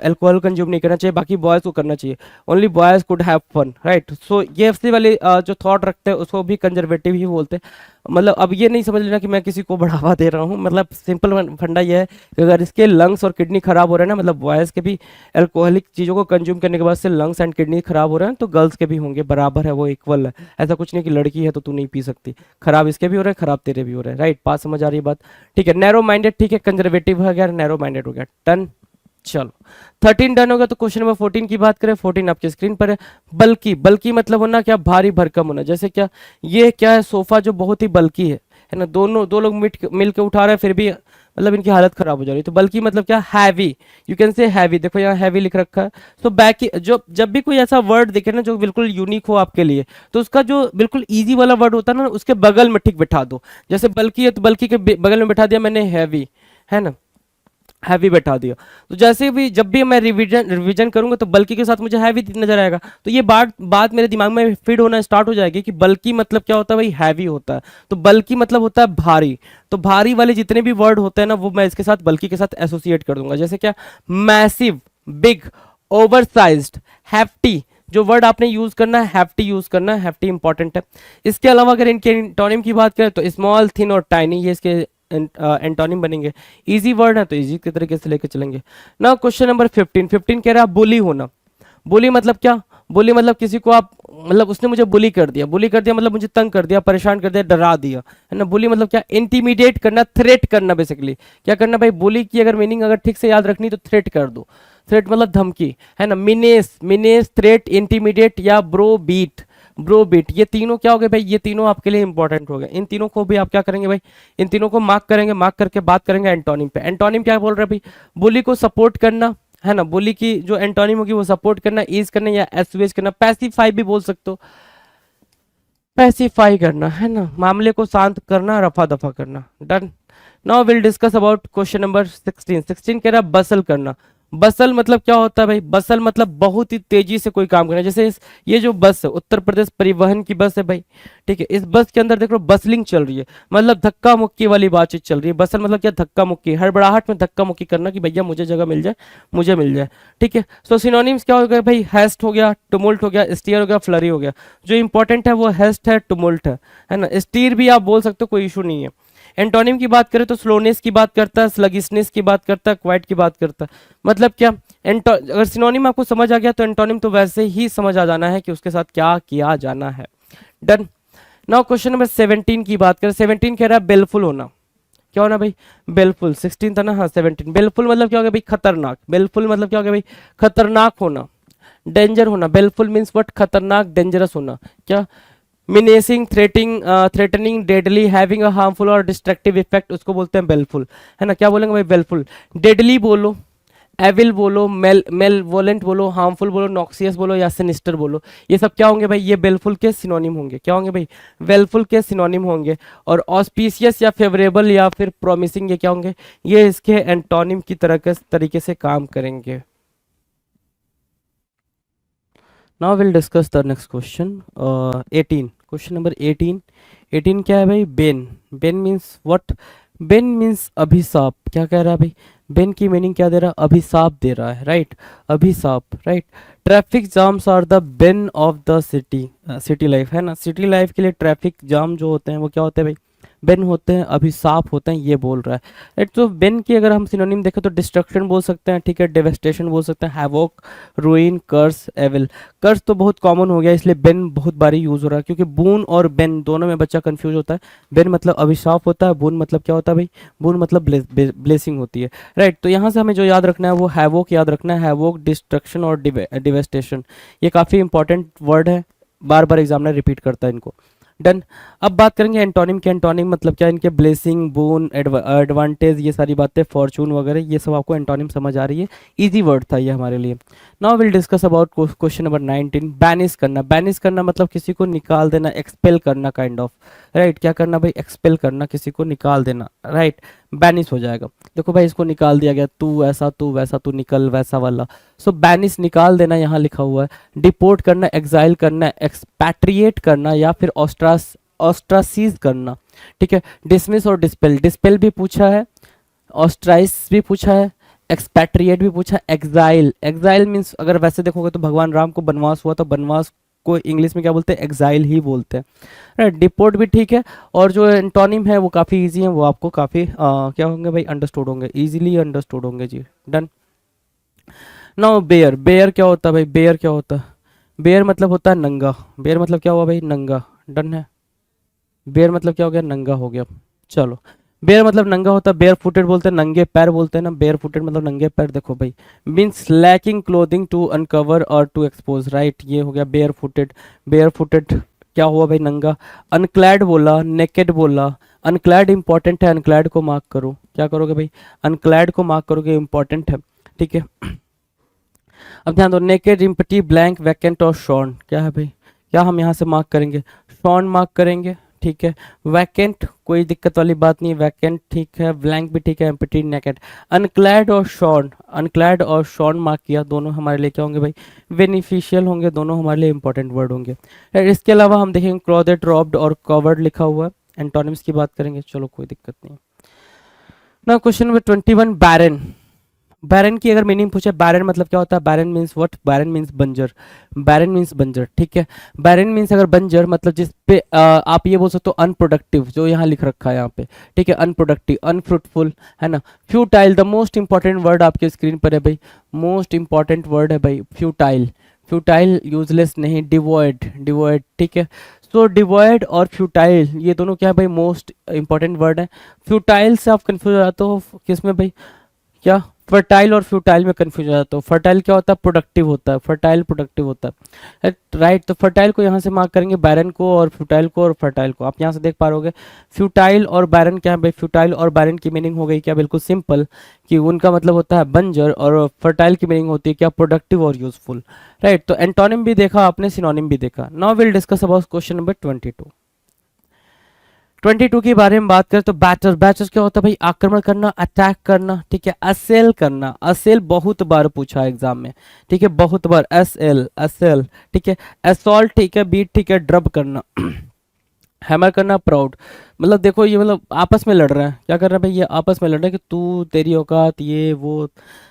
अल्कोहल कंज्यूम नहीं करना चाहिए, बाकी बॉयज को करना चाहिए, only boys could have fun, right. So ये ऐसी वाली जो थॉट रखते हैं उसको भी कंजर्वेटिव ही बोलते हैं। मतलब अब ये नहीं समझ लेना कि मैं किसी को बढ़ावा दे रहा हूँ, मतलब सिंपल फंडा ये है कि अगर इसके लंग्स और किडनी खराब हो रहे हैं ना, मतलब बॉयज़ के भी अल्कोहलिक चीज़ों को कंज्यूम करने के बाद से लंग्स एंड किडनी खराब हो रहे हैं, तो गर्ल्स के भी होंगे, बराबर है, वो इक्वल है। ऐसा कुछ नहीं कि लड़की है तो तू नहीं पी सकती, खराब इसके भी हो रहे हैं, खराब तेरे भी हो रहे हैं, राइट। बात समझ आ रही है बात, ठीक है। नैरो माइंडेड, ठीक है, कंजर्वेटिव हो गया, नैरो माइंडेड हो गया, टन। चलो 13 डन हो गया, तो क्वेश्चन नंबर 14 की बात करें। 14 आपकी स्क्रीन पर है। बल्कि, बल्कि मतलब होना क्या, भारी भरकम होना। जैसे क्या, ये क्या है, सोफा जो बहुत ही बल्कि है ना, दोनों दो लोग मिल के उठा रहे हैं, फिर भी मतलब इनकी हालत खराब हो जा रही है। तो बल्कि मतलब क्या, हैवी, यू कैन से हैवी। देखो यहाँ हैवी लिख रखा है। तो बैक, जो जब भी कोई ऐसा वर्ड दिखे ना जो बिल्कुल यूनिक हो आपके लिए, तो उसका जो बिल्कुल इजी वाला वर्ड होता है ना, उसके बगल में ठीक बिठा दो। जैसे बल्कि है तो बल्कि के बगल में बिठा दिया मैंने हैवी, है ना, हैवी बैठा दिया। तो जैसे भी जब भी मैं रिवीजन रिवीजन करूंगा तो बल्कि के साथ मुझे हैवी नजर आएगा। तो ये बात मेरे दिमाग में फीड होना स्टार्ट हो जाएगी कि बल्कि मतलब क्या होता है भाई, हैवी होता है। तो बल्कि मतलब होता है भारी। तो भारी वाले जितने भी वर्ड होते हैं ना, वो मैं इसके साथ बल्कि के साथ एसोसिएट कर दूंगा। जैसे क्या, मैसिव, बिग, ओवरसाइज्ड, हैफ्टी। जो वर्ड आपने यूज करना है हैफ्टी यूज करना है, हैफ्टी इंपॉर्टेंट है। इसके अलावा अगर इनके एंटोनिम की बात करें तो स्मॉल, थिन और टाइनी, ये इसके एंटोनिम बनेंगे। इजी वर्ड है तो इजी के तरीके से लेके चलेंगे ना। Question number 15। 15 कह रहा है बुली होना। बुली मतलब क्या, बुली मतलब किसी को आप, मतलब उसने मुझे बुली कर दिया। बुली कर दिया मतलब मुझे तंग कर दिया, परेशान कर दिया, डरा दिया, है ना। बुली मतलब क्या, इंटीमिडेट करना, थ्रेट करना। बेसिकली क्या करना भाई, बुली की अगर मीनिंग अगर ठीक से याद रखनी तो थ्रेट कर दो। थ्रेट मतलब धमकी, है ना। मिनेस, मिनेस, थ्रेट, इंटीमिडेट या ब्रो बीट। ब्रो बीट, ये तीनों क्या हो गए भाई, ये तीनों आपके लिए इंपॉर्टेंट हो गए। इन तीनों को भी आप क्या करेंगे भाई, इन तीनों को मार्क करेंगे। मार्क करके बात करेंगे एंटोनिम पे। एंटोनिम क्या बोल रहे हैं भाई, बुली को सपोर्ट करना, है ना। बुली की जो एंटोनिम होगी वो सपोर्ट करना, ईज करना या एसुएज करना। पैसिफाई भी बोल सकते हो, पैसिफाई करना, है ना, मामले को शांत करना, रफा दफा करना। Done. Now will discuss about question number 16। 16 कह रहा है बसल करना। बसल मतलब क्या होता है भाई, बसल मतलब बहुत ही तेजी से कोई काम करना। जैसे ये जो बस है, उत्तर प्रदेश परिवहन की बस है भाई, ठीक है। इस बस के अंदर देख लो बसलिंग चल रही है, मतलब धक्का मुक्की वाली बातचीत चल रही है। बसल मतलब क्या, धक्का मुक्की, हड़बड़ाहट में धक्का मुक्की करना कि भैया मुझे जगह मिल जाए, मुझे मिल जाए, ठीक है। सो सिनोनिम्स क्या हो गया भाई, हेस्ट हो गया, टुमुल्ट हो गया, स्टीयर हो गया, फ्लरी हो गया। जो इंपॉर्टेंट है वो हेस्ट है, टुमुल्ट है ना। स्टीर भी आप बोल सकते हो, कोई इशू नहीं है। एंटोनिम की बात करें तो स्लोनेस की बात करता है, स्लगिशनेस की बात करता है, क्वाइट की बात करता है। मतलब क्या, अगर सिनोनिम आपको समझ आ गया तो एंटोनिम तो वैसे ही समझ आ जाना है कि उसके साथ क्या किया जाना है। डन। नाउ क्वेश्चन नंबर 17 की बात करें। 17 कह रहा है बेलफुल होना। क्या होना भाई, बेलफुल। 16 था ना, हाँ 17। बेलफुल मतलब क्या हो गया भाई, खतरनाक। बेलफुल मतलब क्या हो गया भाई, खतरनाक होना, डेंजर होना। बेलफुल मीन्स व्हाट, खतरनाक, डेंजरस होना। क्या, menacing, threatening, deadly, having a harmful और डिस्ट्रक्टिव इफेक्ट, उसको बोलते हैं बेलफुल, है ना। क्या बोलेंगे भाई, बेलफुल। डेडली बोलो, एविल बोलो, मेलवोलेंट बोलो, हार्मफुल बोलो, नॉक्सियस बोलो या सिनिस्टर बोलो। ये सब क्या होंगे भाई, ये बेलफुल के सिनोनिम होंगे। क्या होंगे भाई, बेलफुल के सिनोनिम होंगे। और ऑस्पिशियस या फेवरेबल या फिर प्रॉमिसिंग, ये क्या होंगे, ये इसके एंटोनिम की तरह के तरीके से काम करेंगे। Now will discuss the next question 18। Question number 18। 18 क्या है भाई, Ben. Ben means what, Ben means अभिशाप। क्या कह रहा है भाई, बेन की मीनिंग क्या दे रहा है, अभिशाप दे रहा है, राइट, अभिशाप, right. Traffic jams are the bane of the city. City life, है ना। सिटी लाइफ के लिए ट्रैफिक जाम जो होते हैं वो क्या होते हैं भाई, बेन होते हैं, अभिशाप होते हैं, ये बोल रहा है, राइट। तो बेन की अगर हम सिनोनिम देखें तो डिस्ट्रक्शन बोल सकते हैं, ठीक है, डेवेस्टेशन बोल सकते हैं, हैवोक, रूइन, कर्स, एविल। कर्स तो बहुत कॉमन हो गया इसलिए बेन बहुत बारी यूज हो रहा है, क्योंकि बून और बेन दोनों में बच्चा कंफ्यूज होता है। बेन मतलब अभिशाप होता है, बून मतलब क्या होता है भाई, बून मतलब ब्लेसिंग होती है, राइट। तो यहाँ से हमें जो याद रखना है वो हैवोक याद रखना है। हैवोक, डिस्ट्रक्शन और डिवेस्टेशन, ये काफ़ी इंपॉर्टेंट वर्ड है, बार बार एग्जामिनर रिपीट करता है इनको। डन। अब बात करेंगे एंटोनिम के। एंटोनिम मतलब क्या, इनके ब्लेसिंग, बून, एडवांटेज, ये सारी बातें, फॉर्चून वगैरह, ये सब आपको एंटोनिम समझ आ रही है। इजी वर्ड था ये हमारे लिए। Now will discuss about question number 19। Banish करना। बैनिश करना मतलब किसी को निकाल देना, एक्सपेल करना, काइंड ऑफ, राइट। क्या करना भाई, एक्सपेल करना, किसी को निकाल देना, राइट, बैनिश हो जाएगा। देखो भाई इसको निकाल दिया गया, तू ऐसा, तू वैसा, तू निकल, वैसा वाला। सो बैनिश निकाल देना यहाँ लिखा हुआ है। डिपोर्ट करना, एग्जाइल करना, एक्सपैट्रिएट करना या फिर ऑस्ट्रासीज करना, ठीक है। डिसमिस और डिस्पेल। डिस्पेल भी पूछा है, ऑस्ट्राइस भी पूछा है, एक्सपैट्रिएट भी पूछा है, एग्जाइल। एग्जाइल मीन्स अगर वैसे देखोगे तो भगवान राम को बनवास हुआ तो बनवास को इंग्लिश में क्या बोलते हैं, एग्जाइल ही बोलते हैं, राइट। डिपोर्ट भी ठीक है। और जो एंटोनिम है वो काफ़ी इजी है, वो आपको काफ़ी क्या होंगे भाई, अंडरस्टूड होंगे, इजीली अंडरस्टूड होंगे जी। डन। Now bare. बेयर क्या होता है भाई, बेयर क्या होता है, बेयर मतलब होता है नंगा। बेयर मतलब क्या हुआ भाई, नंगा। डन है। बेयर मतलब क्या हो गया, नंगा हो गया। चलो बेयर मतलब नंगा होता है, बेयर फुटेड बोलते हैं, नंगे पैर बोलते हैं ना, बेयर फुटेड मतलब नंगे पैर। देखो भाई, means lacking clothing to uncover और टू एक्सपोज, राइट, ये हो गया बेयर फुटेड। बेयर फुटेड क्या हुआ भाई, नंगा। अनक्लैड बोला, नेकेड बोला। अनक्लैड इंपॉर्टेंट है, अनक्लैड को मार्क करो, क्या करोगे भाई, अनक्लैड को मार्क करोगे, इंपॉर्टेंट है, ठीक है। अब ध्यान दो, नेकेड, इम्पटी, ब्लैंक, वैकेंट और शॉर्न, क्या है भाई, क्या हम यहाँ से मार्क करेंगे, शॉर्न मार्क करेंगे, ठीक है। वैकेंट कोई दिक्कत वाली बात नहीं, वैकेंट ठीक है, ब्लैंक भी ठीक है, एम्प्टी, नेकेड। अनक्लैड और शॉर्न, अनक्लैड और शॉर्न मार्क किया, दोनों हमारे लिए क्या होंगे भाई, बेनिफिशियल होंगे, दोनों हमारे लिए इंपॉर्टेंट वर्ड होंगे। इसके अलावा हम देखेंगे क्लॉथेड, रॉब्ड और कवर्ड लिखा हुआ है, एंटोनिम्स की बात करेंगे, चलो कोई दिक्कत नहीं। ना क्वेश्चन नंबर 21, बैरन। बैरन की अगर मीनिंग पूछे, बैरन मतलब क्या होता है, बैरन मीन्स व्हाट, बैरन मीन्स बंजर, बैरन मीन्स बंजर, ठीक है। बैरन मीन्स अगर बंजर मतलब जिस पे आप ये बोल सकते हो अनप्रोडक्टिव, जो यहाँ लिख रखा है यहाँ पे, ठीक है, अनप्रोडक्टिव, अनफ्रूटफुल, है ना। Futile, the most important word आपके स्क्रीन पर है भाई, मोस्ट इंपॉर्टेंट वर्ड है भाई, फ्यूटाइल। फ्यूटाइल यूजलेस नहीं, डिवॉइड, डिवॉइड, ठीक है। सो डिवॉइड और फ्यूटाइल ये दोनों क्या है भाई, मोस्ट इंपॉर्टेंट वर्ड है। फ्यूटाइल से आप कंफ्यूज हो जाते हो किसमें भाई, क्या फर्टाइल और फ्यूटाइल में कंफ्यूज हो जाता हो। फर्टाइल क्या होता है, प्रोडक्टिव होता है, फर्टाइल प्रोडक्टिव होता है, राइट। तो फर्टाइल को यहाँ से मार्क करेंगे, बैरन को और फ्यूटाइल को और फर्टाइल को। आप यहाँ से देख पा रहोगे फ्यूटाइल और बैरन क्या है भाई, फ्यूटाइल और बैरन की मीनिंग हो गई क्या, बिल्कुल सिंपल, कि उनका मतलब होता है बंजर, और फर्टाइल की मीनिंग होती है क्या, प्रोडक्टिव और यूजफुल, राइट। तो एंटोनिम भी देखा आपने, सिनोनिम भी देखा। Now will discuss about question number 22। 22 के बारे में बात करें तो बैटर, बैटर क्या होता है भाई, आक्रमण करना, अटैक करना, ठीक है। असेल करना, असेल बहुत बार पूछा है एग्जाम में, ठीक है, बहुत बार, एस एल, असेल, ठीक है। असॉल्ट ठीक है, बीट ठीक है, ड्रब करना, हैमर करना, प्राउड, मतलब देखो ये मतलब आपस में लड़ रहे हैं, क्या कर रहे हैं भाई, ये आपस में लड़ रहे हैं कि तू, तेरी औकात, ये वो,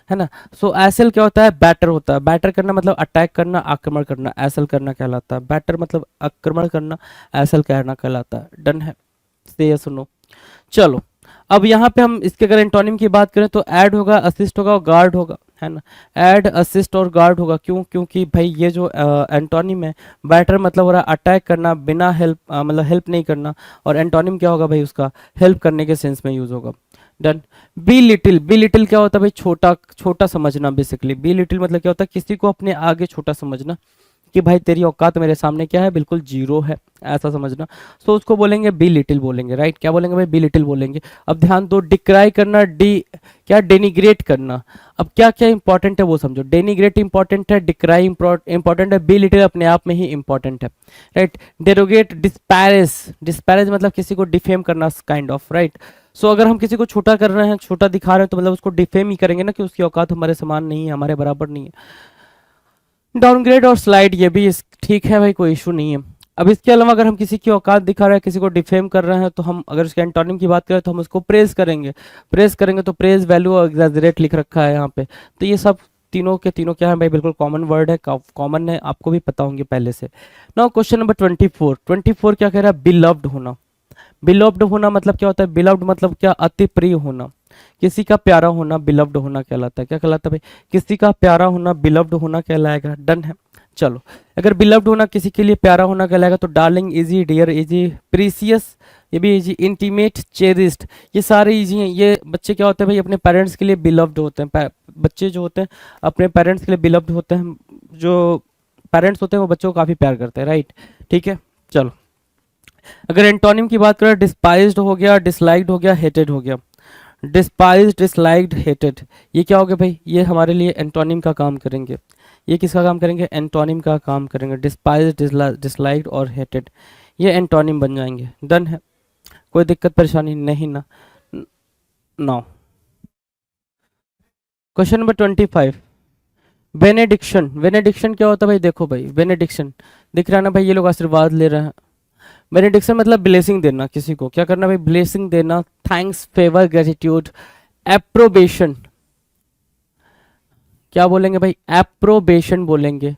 है ना। सो एसल क्या होता है, बैटर होता है, बैटर करना मतलब अटैक करना, आक्रमण करना, एसल करना कहलाता है, बैटर मतलब आक्रमण करना, एसल कहना कहलाता है। डन है, से या सुनो। चलो अब यहाँ पे हम इसके अगर एंटोनिम की बात करें तो ऐड होगा, असिस्ट होगा और गार्ड होगा, है ना। ऐड, असिस्ट और गार्ड होगा, क्यों, क्योंकि भाई ये जो एंटोनिम है, बैटर मतलब हो रहा है अटैक करना बिना हेल्प, मतलब हेल्प नहीं करना, और एंटोनिम क्या होगा भाई उसका, हेल्प करने के सेंस में यूज होगा। Done. Be little, be little क्या होता है भाई, छोटा, छोटा समझना बेसिकली। बी लिटिल मतलब क्या होता है, किसी को अपने आगे छोटा समझना, कि भाई तेरी औकात मेरे सामने क्या है, बिल्कुल जीरो है, ऐसा समझना। सो उसको बोलेंगे बी लिटिल बोलेंगे, राइट। क्या बोलेंगे भाई, बी लिटिल बोलेंगे। अब ध्यान दो, डिक्राई करना, डी क्या, डेनिग्रेट करना। अब क्या क्या इंपॉर्टेंट है वो समझो, डेनिग्रेट इंपॉर्टेंट है, डिक्राई इंपॉर्टेंट है, बी लिटिल अपने आप में ही इंपॉर्टेंट है, राइट। डेरोगेट, डिस्पैरेज, डिस्पैरेज मतलब किसी को डिफेम करना, काइंड ऑफ, राइट। सो अगर हम किसी को छोटा कर रहे हैं, छोटा दिखा रहे हैं, तो मतलब उसको डिफेम ही करेंगे ना, कि उसकी औकात हमारे समान नहीं है, हमारे बराबर नहीं है। डाउनग्रेड और स्लाइड ये भी ठीक है भाई, कोई इशू नहीं है। अब इसके अलावा अगर हम किसी की औकात दिखा रहे हैं, किसी को डिफेम कर रहे हैं, तो हम अगर उसके एंटोनिम की बात करें तो हम उसको प्रेज करेंगे, प्रेज करेंगे तो प्रेज, वैल्यू और एग्जैजरेट लिख रखा है यहाँ पे। तो ये सब तीनों के तीनों क्या है भाई, बिल्कुल कॉमन वर्ड है, कॉमन है, आपको भी पता होंगे पहले से। Now question number 24। 24 क्या कह रहा है, बिलव्ड होना। बिलव्ड होना मतलब क्या होता है, बिलव्ड मतलब क्या, अति प्रिय होना, किसी का प्यारा होना, बिलव्ड होना कहलाता है। क्या कहलाता है भाई, किसी का प्यारा होना, बिलव्ड होना कहलाएगा। डन है। चलो अगर बिलव्ड होना किसी के लिए प्यारा होना कहलाएगा तो darling easy, dear easy, precious ये भी इजी, इंटीमेट, चेरिस्ड ये सारे इजी हैं। ये बच्चे क्या होते हैं भाई, अपने पेरेंट्स के लिए बिलव्ड होते हैं। बच्चे जो होते हैं अपने पेरेंट्स के लिए बिलव्ड होते हैं, जो पेरेंट्स होते हैं वो बच्चों को काफ़ी प्यार करते हैं, राइट, ठीक है। चलो अगर एंटोनिम की बात करें, डिस्पाइज्ड हो गया, डिसलाइक्ड हो गया, हेटेड हो गया। डिस्पाइज्ड, डिसलाइक्ड, हेटेड ये क्या हो गया भाई, ये हमारे लिए एंटोनिम का काम करेंगे। ये किसका काम करेंगे, एंटोनिम का काम करेंगे। डिस्पाइज्ड, डिसलाइक्ड और हेटेड ये एंटोनिम बन जाएंगे। डन है, कोई दिक्कत परेशानी नहीं ना। Now question number 25, benediction. Benediction क्या होता है भाई, देखो भाई बेनेडिक्शन दिख रहा है ना भाई, ये लोग आशीर्वाद ले रहे हैं। बेनेडिक्शन मतलब ब्लेसिंग देना किसी को, क्या करना भाई, ब्लेसिंग देना, थैंक्स, फेवर, ग्रेटिट्यूड, एप्रोबेशन। क्या बोलेंगे भाई, एप्रोबेशन बोलेंगे,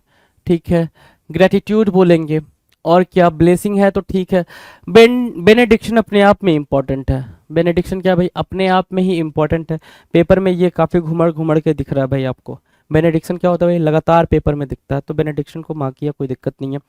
ठीक है। ग्रेटिट्यूड बोलेंगे, और क्या ब्लेसिंग है तो ठीक है। बेनेडिक्शन अपने आप में इंपॉर्टेंट है। बेनेडिक्शन क्या भाई, अपने आप में ही इंपॉर्टेंट है। पेपर में ये काफ़ी घुमड़ घुमड़ के दिख रहा है भाई आपको। बेनेडिक्शन क्या होता है भाई, लगातार पेपर में दिखता है, तो बेनेडिक्शन को मार्क किया, कोई दिक्कत नहीं है।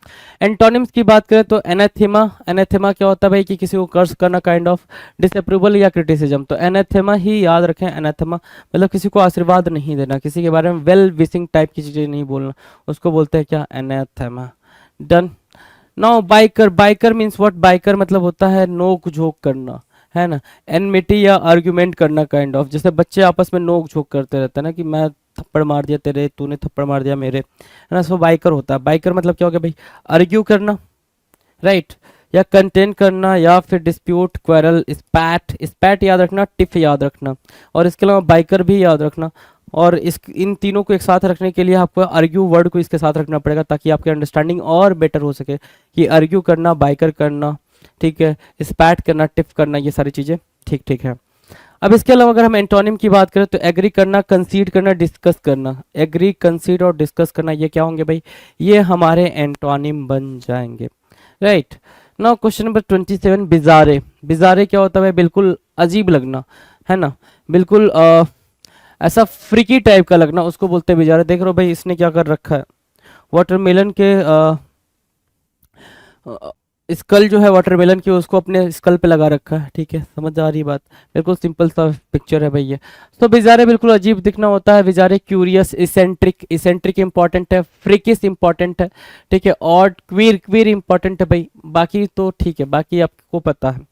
एंटोनिम्स की बात करें तो एनाथेमा, एनाथेमा क्या होता है भाई कि किसी को कर्स करना, काइंड ऑफ डिसअप्रूवल या क्रिटिसिज्म, तो एनाथेमा ही याद रखें। एनाथेमा मतलब किसी को आशीर्वाद नहीं देना, किसी के बारे में वेल विशिंग टाइप की चीज़ें नहीं बोलना, उसको बोलते हैं क्या, anathema. Done. Now biker, biker means what, biker मतलब होता है नोक झोंक करना, है ना, एनमिटी या आर्ग्यूमेंट करना, काइंड ऑफ, जैसे बच्चे आपस में नोक झोंक करते रहते हैं ना, कि मैं थप्पड़ मार दिया तेरे, तूने थप्पड़ मार दिया मेरे, है ना, सो बाइकर होता है। बाइकर मतलब क्या हो गया भाई, आर्ग्यू करना, राइट, या कंटेन करना, या फिर डिस्प्यूट, क्वेरल, स्पैट, स्पैट याद रखना, टिफ याद रखना, और इसके अलावा बाइकर भी याद रखना। और इस इन तीनों को एक साथ रखने के लिए आपको आर्ग्यू वर्ड को इसके साथ रखना पड़ेगा, ताकि आपकी अंडरस्टैंडिंग और बेटर हो सके, कि आर्ग्यू करना, बाइकर करना, ठीक है, स्पैट करना, टिफ करना, ये सारी चीज़ें ठीक ठीक है। अब इसके अलावा अगर हम एंटोनिम की बात करें तो एग्री करना, कंसीड करना, डिस्कस करना, एग्री, कंसीड और डिस्कस करना, ये क्या होंगे भाई, ये हमारे एंटोनिम बन जाएंगे, राइट। नाउ क्वेश्चन नंबर 27, बिजारे, बिजारे क्या होता है, बिल्कुल अजीब लगना, है ना, बिल्कुल ऐसा फ्रिकी टाइप का लगना, उसको बोलते हैं बिजारे। देख रहे हो भाई इसने क्या कर रखा है, वाटरमेलन के स्कल जो है वाटरमेलन की, उसको अपने स्कल पे लगा रखा है, ठीक है, समझ आ रही बात, बिल्कुल सिंपल सा पिक्चर है भाई ये। तो बिजारे बिल्कुल अजीब दिखना होता है, बिजारे क्यूरियस, इसेंट्रिक, इसेंट्रिक इंपॉर्टेंट है, फ्रिकिस इंपॉर्टेंट है, ठीक है, और क्वीर, क्वीर इंपॉर्टेंट है भाई, बाकी तो ठीक है, बाकी आपको पता है।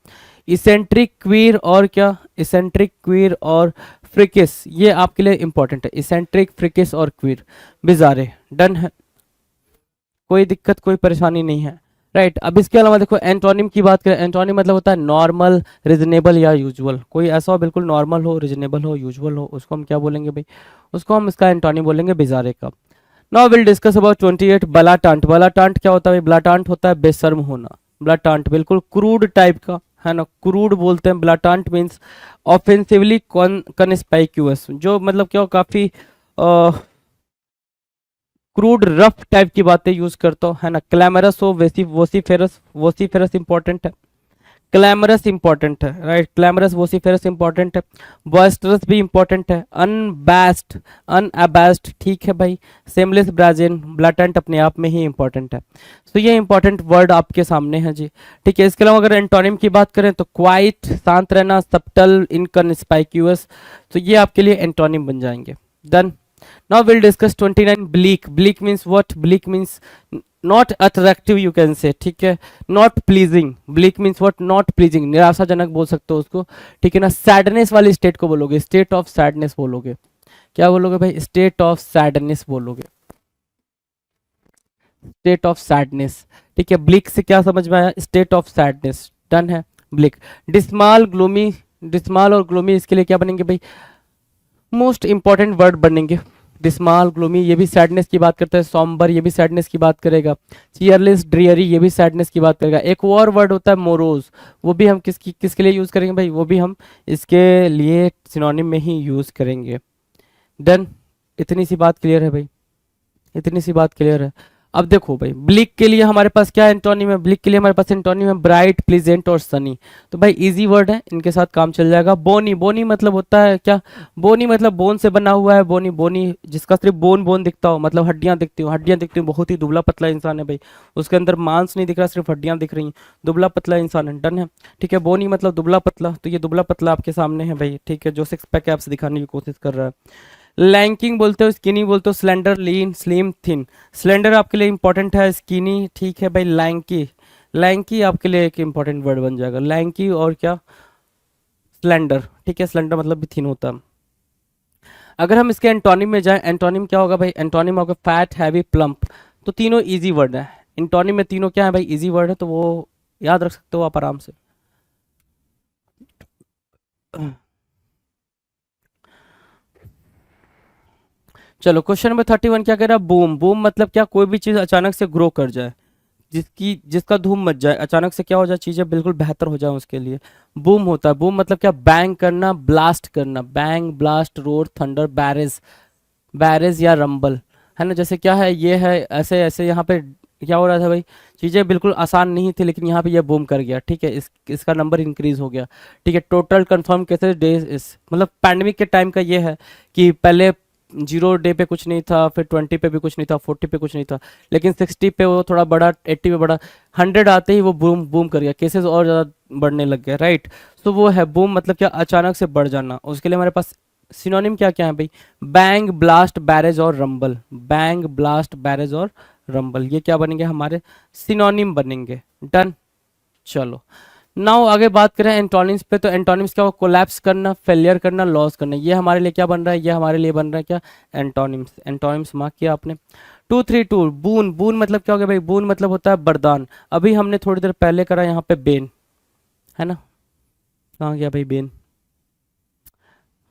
इसेंट्रिक, क्वीर और क्या, इसेंट्रिक, क्वीर और फ्रिकिस, ये आपके लिए इंपॉर्टेंट है, इसेंट्रिक, फ्रिकिस और क्वीर, बिजारे। डन है, कोई दिक्कत कोई परेशानी नहीं है, राइट। अब इसके अलावा देखो एंटोनिम की बात करें, एंटोनिम मतलब होता है नॉर्मल, रीजनेबल या यूजुअल, कोई ऐसा हो बिल्कुल नॉर्मल हो, रीजनेबल हो, यूजुअल हो, उसको हम क्या बोलेंगे भाई, उसको हम इसका एंटोनिम बोलेंगे बिजारे का। नाउ विल डिस्कस अबाउट 28, बलाटांट, बलाटांट क्या होता है, बलाटांट होता है बेशर्म होना, बलाटांट बिल्कुल क्रूड टाइप का, है ना, क्रूड बोलते हैं। बलाटांट मीन्स ऑफेंसिवली कॉन्स्पाइक्यूअस, जो मतलब क्या हो, काफी क्रूड रफ टाइप की बातें यूज करता हूँ, है ना। क्लैमरस हो, वोसीफेरस, वोसीफेरस इंपॉर्टेंट है, क्लैमरस इंपॉर्टेंट है, राइट, क्लैमरस, वोसीफेरस इंपॉर्टेंट है, बॉयस्टरस भी इंपॉर्टेंट है, अनबैस्ड, अनअबैस्ड, ठीक है भाई, सेमलेस, ब्राजिन, ब्लाटेंट अपने आप में ही इंपॉर्टेंट है। तो ये इंपॉर्टेंट वर्ड आपके सामने है जी, ठीक है। इसके अलावा अगर एंटोनिम की बात करें तो क्वाइट, शांत रहना, सबटल, इनकन्स्पाइक्यूअस, तो ये आपके लिए एंटोनिम बन जाएंगे। Done. Now we'll discuss 29, bleak. Bleak means what? Bleak means not attractive, you can say, ठीक है, not pleasing. Bleak means what? Not pleasing, निराशाजनक बोल सकते हो उसको, ठीक है ना। सैडनेस वाली स्टेट को बोलोगे, स्टेट ऑफ सैडनेस बोलोगे, क्या बोलोगे भाई, स्टेट ऑफ सैडनेस बोलोगे, स्टेट ऑफ सैडनेस, ठीक है। ब्लिक से क्या समझ में आया, स्टेट ऑफ सैडनेस। डन है, ब्लिक। डिस्माल, ग्लूमी, डिस्माल और ग्लूमी इसके लिए क्या बनेंगे भाई, मोस्ट इंपॉर्टेंट वर्ड बनेंगे। डिस्माल, ग्लूमी, ये भी सैडनेस की बात करता है। सॉम्बर, ये भी सैडनेस की बात करेगा। चीयरलेस, ड्रियरी, ये भी सैडनेस की बात करेगा। एक और वर्ड होता है मोरोज, वो भी हम किसके लिए यूज करेंगे भाई, वो भी हम इसके लिए सिनोनिम में ही यूज करेंगे। डन, इतनी सी बात क्लियर है भाई, इतनी सी बात क्लियर है। अब देखो भाई, ब्लिक के लिए हमारे पास क्या एंटोनिम है, ब्लिक के लिए हमारे पास एंटोनिम है ब्राइट, प्लीजेंट और सनी। तो भाई इजी वर्ड है, इनके साथ काम चल जाएगा। बोनी, बोनी मतलब होता है क्या, बोनी मतलब बोन से बना हुआ है, बोनी, बोनी जिसका सिर्फ बोन बोन दिखता हो, मतलब हड्डियां दिखती हो, हड्डियां दिखती हो, बहुत ही दुबला पतला इंसान है भाई, उसके अंदर मांस नहीं दिख रहा, सिर्फ हड्डियां दिख रही हैं, दुबला पतला इंसान है। डन है, ठीक है। बोनी मतलब दुबला पतला, तो ये दुबला पतला आपके सामने है भाई, ठीक है, जो सिक्स पैक एप्स दिखाने की कोशिश कर रहा है। लैंकिंग बोलते हो, स्किनी बोलते हो, स्लेंडर, लीन, स्लिम, थिन। स्लेंडर आपके लिए इंपॉर्टेंट है, स्किनी, ठीक है भाई। लैंकी, लैंकी आपके लिए एक इंपॉर्टेंट वर्ड बन जाएगा, लैंकी और क्या, स्लेंडर, ठीक है, स्लेंडर मतलब भी थिन होता है। अगर हम इसके एंटोनिम में जाएं, एंटोनिम क्या होगा भाई, एंटोनिम होगा फैट, हैवी, प्लम्प। तो तीनों इजी वर्ड है, एंटोनिम में तीनों क्या है भाई, इजी वर्ड है, तो वो याद रख सकते हो आप आराम से। चलो क्वेश्चन नंबर 31 क्या कह रहा है, बूम, बूम मतलब क्या, कोई भी चीज अचानक से ग्रो कर जाए, जिसका धूम मच जाए, अचानक से क्या हो जाए, चीजें बिल्कुल बेहतर हो जाए, उसके लिए बूम होता है। बूम मतलब क्या, बैंग करना, ब्लास्ट करना, bang, blast, roar, thunder, barrage, barrage या रंबल, है ना। जैसे क्या है, ये है ऐसे ऐसे, यहाँ पे क्या हो रहा था भाई, चीजें बिल्कुल आसान नहीं थी, लेकिन यहाँ पे ये बूम कर गया, ठीक है, इसका नंबर इंक्रीज हो गया, ठीक है। टोटल कंफर्म केसेस डेज इस, मतलब पैंडमिक के टाइम का ये है कि पहले जीरो डे पे कुछ नहीं था, फिर 20 पे भी कुछ नहीं था, 40 पे कुछ नहीं था, लेकिन 60 पे वो थोड़ा बढ़ा, 80 पे बढ़ा, 100 आते ही वो बूम बूम कर गया, केसेस और ज़्यादा बढ़ने लग गए, राइट। सो वो है बूम, मतलब क्या, अचानक से बढ़ जाना। उसके लिए हमारे पास सिनोनिम क्या क्या है भाई? बैंग, ब्लास्ट, बैरेज और रंबल। बैंग, ब्लास्ट, बैरेज और रंबल, ये क्या बनेंगे? हमारे सिनोनिम बनेंगे। डन। चलो नाउ आगे बात करें एंटोनिम्स पे, तो एंटोनिम्स क्या हो? कोलैप्स करना, फेलियर करना, लॉस करना। ये हमारे लिए क्या बन रहा है? ये हमारे लिए बन रहा है क्या? एंटोनिम्स। एंटोनिम्स मार्क किया आपने। 232 बून। बून मतलब क्या हो गया भाई? बून मतलब होता है वरदान। अभी हमने थोड़ी देर पहले करा यहाँ पे बेन, है ना? कहाँ गया भाई बेन?